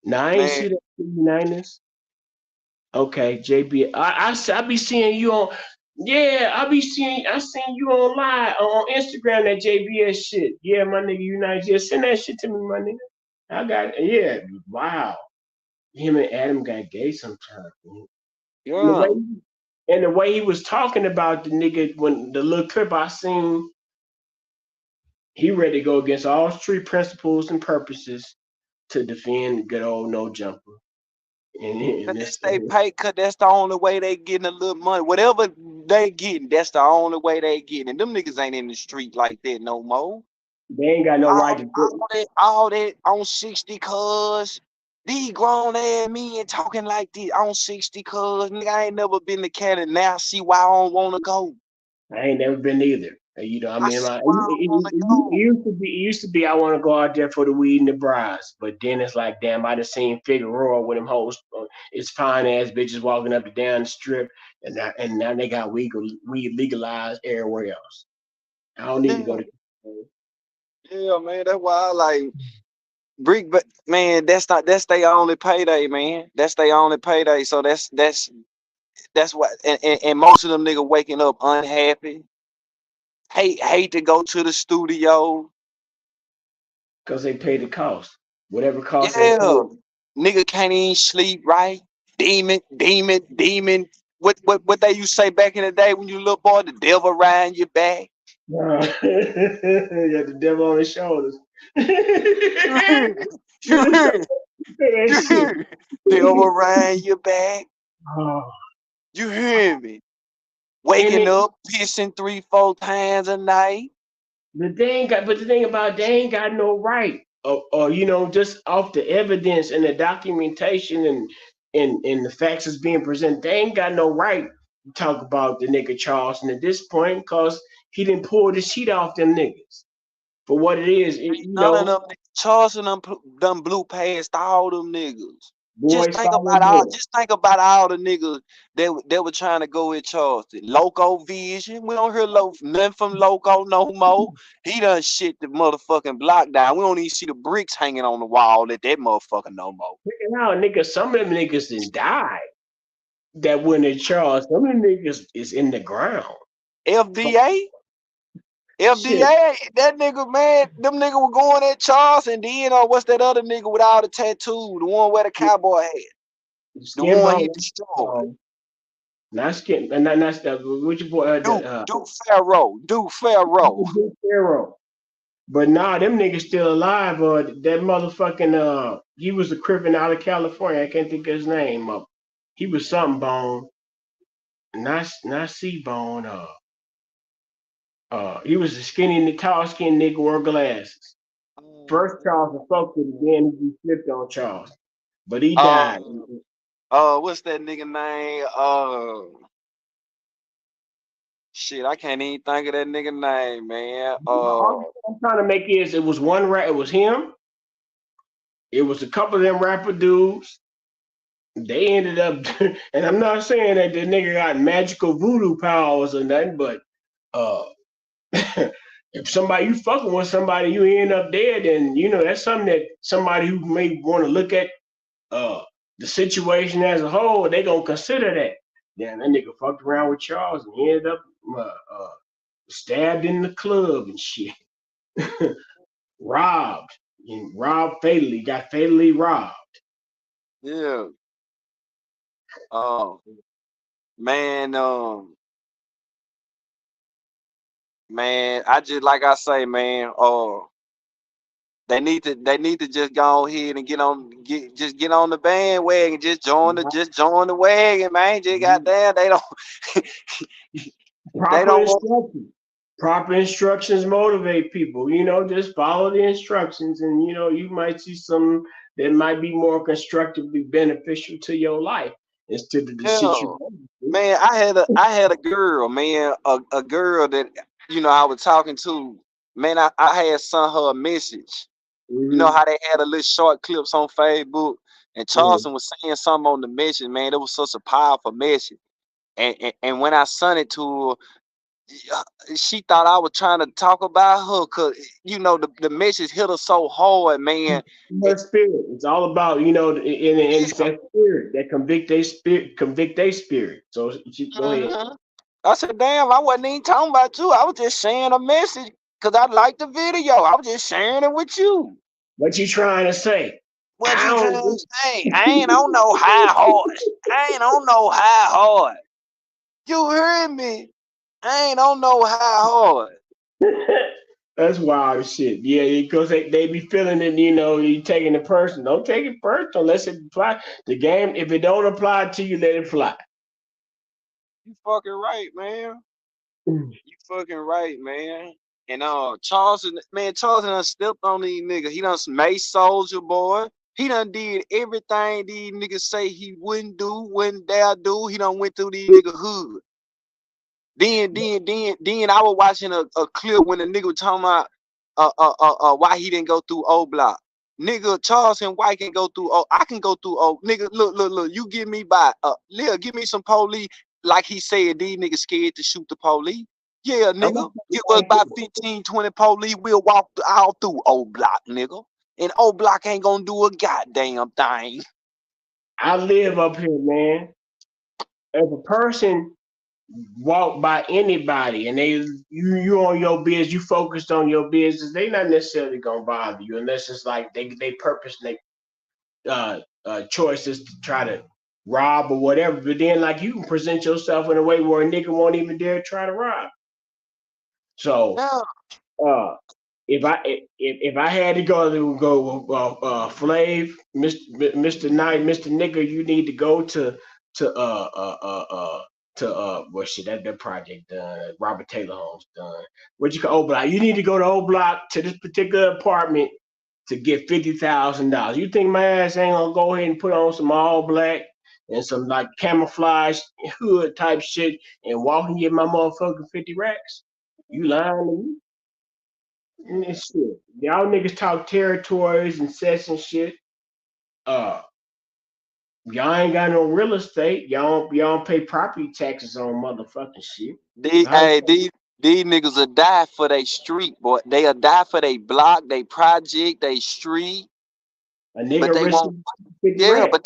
[SPEAKER 1] Now I ain't
[SPEAKER 2] Man,
[SPEAKER 1] see that United. Okay, JB. I be seeing you on. Yeah, I seen you online on Instagram that JBS shit. Yeah, my nigga United. Just send that shit to me, my nigga. I got yeah. Wow. Him and Adam got gay sometime. And the way
[SPEAKER 2] yeah.
[SPEAKER 1] and the way he was talking about the nigga when the little clip I seen, he ready to go against all street principles and purposes to defend good old no jumper. And
[SPEAKER 2] Cause
[SPEAKER 1] this,
[SPEAKER 2] that's they pay cut. That's the only way they getting a little money. Whatever they getting, that's the only way they getting. And them niggas ain't in the street like that no more.
[SPEAKER 1] they ain't got no right to do.
[SPEAKER 2] All that on 60 cuz. These grown ass men talking like this on 60 cuz. Nigga, I ain't never been to Canada. Now see why I don't wanna go.
[SPEAKER 1] I ain't never been either. I
[SPEAKER 2] I
[SPEAKER 1] mean,
[SPEAKER 2] see why I don't wanna go.
[SPEAKER 1] it used to be I want to go out there for the weed and the bras, but then it's like, damn, I just seen Figueroa with them hoes. It's fine ass bitches walking up and down the strip, and now they got weed legalized everywhere else. I don't need to go
[SPEAKER 2] Yeah,
[SPEAKER 1] to.
[SPEAKER 2] yeah, man. That's why I like Brick, but man, that's their only payday, man. That's their only payday. So that's what and most of them niggas waking up unhappy. Hate to go to the studio.
[SPEAKER 1] Because they pay the cost, whatever cost they pay.
[SPEAKER 2] Yeah. Nigga can't even sleep right. Demon. What they used to say back in the day when you little boy, the devil riding your back.
[SPEAKER 1] You got the devil on his shoulders.
[SPEAKER 2] You heard me? You
[SPEAKER 1] Say
[SPEAKER 2] heard me?
[SPEAKER 1] that
[SPEAKER 2] You
[SPEAKER 1] shit.
[SPEAKER 2] heard me? Devil riding your back.
[SPEAKER 1] Oh.
[SPEAKER 2] You hear me?
[SPEAKER 1] And
[SPEAKER 2] Waking
[SPEAKER 1] it,
[SPEAKER 2] up, pissing 3-4 times a night.
[SPEAKER 1] but the thing about they ain't got no right, or just off the evidence and the documentation and the facts that's being presented, they ain't got no right to talk about the nigga Charleston at this point because he didn't pull the sheet off them niggas for what it is.
[SPEAKER 2] None of them niggas. Charleston done blew past all them niggas.
[SPEAKER 1] Boys follow boys.
[SPEAKER 2] Just think about all the niggas that were trying to go at Charleston. Loco Vision. We don't hear nothing from Loco no more. He done shit the motherfucking block down. We don't even see the bricks hanging on the wall at that motherfucker no more.
[SPEAKER 1] Now, nigga, some of them niggas done died. that went in Charles. Some of them niggas is in the ground.
[SPEAKER 2] FDA,
[SPEAKER 1] Shit,
[SPEAKER 2] that nigga, man, them nigga were going at Charleston. Then what's that other nigga with all the tattoos? The one where the cowboy had. The
[SPEAKER 1] skin
[SPEAKER 2] one he
[SPEAKER 1] bone.
[SPEAKER 2] destroyed.
[SPEAKER 1] Not skin, and that's the which boy
[SPEAKER 2] Duke Pharaoh.
[SPEAKER 1] Big Pharaoh. But nah, them niggas still alive. That motherfucking he was a crippin out of California. I can't think of his name. He was something bone, not C bone. He was a skinny, tall, skinny nigga wore glasses. First Charles fucked it again. He flipped on Charles, but he died.
[SPEAKER 2] What's that nigga name? Shit, I can't even think of that nigga name, man.
[SPEAKER 1] All I'm trying to make is it was one rap. It was him. It was a couple of them rapper dudes. They ended up, and I'm not saying that the nigga got magical voodoo powers or nothing, but uh, if somebody you fucking with somebody, you end up dead, then you know that's something that somebody who may want to look at uh the situation as a whole, they gonna consider that. Then that nigga fucked around with Charles and he ended up stabbed in the club and shit, robbed and robbed fatally, got fatally robbed.
[SPEAKER 2] Yeah. Oh man, man, I just like I say, man. They need to just go ahead and get on the bandwagon, just join the wagon, man. Just goddamn, they don't
[SPEAKER 1] Proper instructions. Proper instructions motivate people. You know, just follow the instructions, and you know you might see some that might be more constructively beneficial to your life instead of the shit you.
[SPEAKER 2] Man, I had a girl, man, a girl that I was talking to. Man, I had sent her a message. You know how they had a little short clips on Facebook, and Charleston was saying something on the message. Man, it was such a powerful message. And when I sent it to her, she thought I was trying to talk about her, cause the message hit her so hard, man.
[SPEAKER 1] Her spirit. It's all about and it's that spirit that convict their spirit. So go ahead.
[SPEAKER 2] I said, damn, I wasn't even talking about you. I was just sharing a message because I liked the video. I was just sharing it with you.
[SPEAKER 1] What you trying to say?
[SPEAKER 2] What you trying to say? I ain't on no high horse. I ain't on no high horse. You heard me? I ain't on no high horse.
[SPEAKER 1] That's wild shit. Yeah, because they be feeling it, you taking it personal. Don't take it personal unless it apply. The game, if it don't apply to you, let it fly.
[SPEAKER 2] You fucking right, man. You fucking right, man. And Charleston done stepped on these niggas. He done made Soldier Boy. He done did everything these niggas say he wouldn't do, wouldn't dare do. He done went through these niggas hood. Then I was watching a clip when the nigga was talking about why he didn't go through O Block. Nigga, Charleston White can go through I can go through nigga, look, you give me by Lil, give me some police. Like he said, these niggas scared to shoot the police. Yeah, nigga. Give us about 15, 20 police, we'll walk all through O Block, nigga. And O Block ain't gonna do a goddamn thing.
[SPEAKER 1] I live up here, man. If a person walk by anybody and you on your business, you focused on your business, they not necessarily gonna bother you unless it's like they purposely choices to try to rob or whatever. But then like you can present yourself in a way where a nigga won't even dare try to rob. So if I had to go Flav, Mr. Knight, Mr. Nigga, you need to go to well shit that project done. Robert Taylor Homes done. What you call O Block? You need to go to O Block to this particular apartment to get $50,000. You think my ass ain't gonna go ahead and put on some all black and some like camouflage hood type shit and walk and get my motherfucking 50 racks? You lying to me? And shit. Y'all niggas talk territories and sets and shit. Uh, y'all ain't got no real estate. Y'all don't pay property taxes on motherfucking shit.
[SPEAKER 2] These niggas will die for their street, boy. They'll die for their block, their project, their street.
[SPEAKER 1] A
[SPEAKER 3] But
[SPEAKER 1] nigga
[SPEAKER 3] they
[SPEAKER 1] risk
[SPEAKER 3] won't.
[SPEAKER 1] 50
[SPEAKER 3] Yeah,
[SPEAKER 1] racks.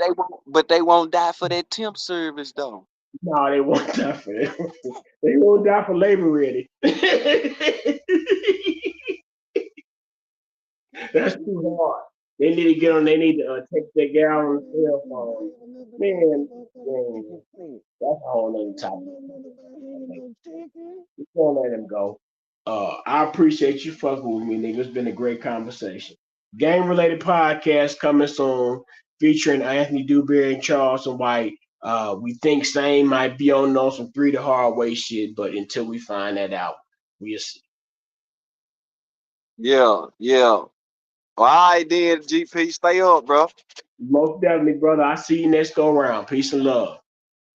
[SPEAKER 3] but they won't die for that temp service though.
[SPEAKER 1] No, they won't die for that. They won't die for labor ready. That's too hard. They need to get on. They need to take their gal on the cell phone. Man, that's a whole nother topic. We can't let him go. I appreciate you fucking with me, nigga. It's been a great conversation. Game related podcast coming soon, featuring Anthony Dewberry and Charleston White. We think Sane might be on some three the hard way shit, but until we find that out, we'll see.
[SPEAKER 3] Yeah, yeah. All right, then, GP, stay up, bro.
[SPEAKER 1] Most definitely, brother. I see you next go around. Peace and love.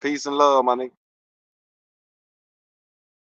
[SPEAKER 3] Peace and love, my nigga.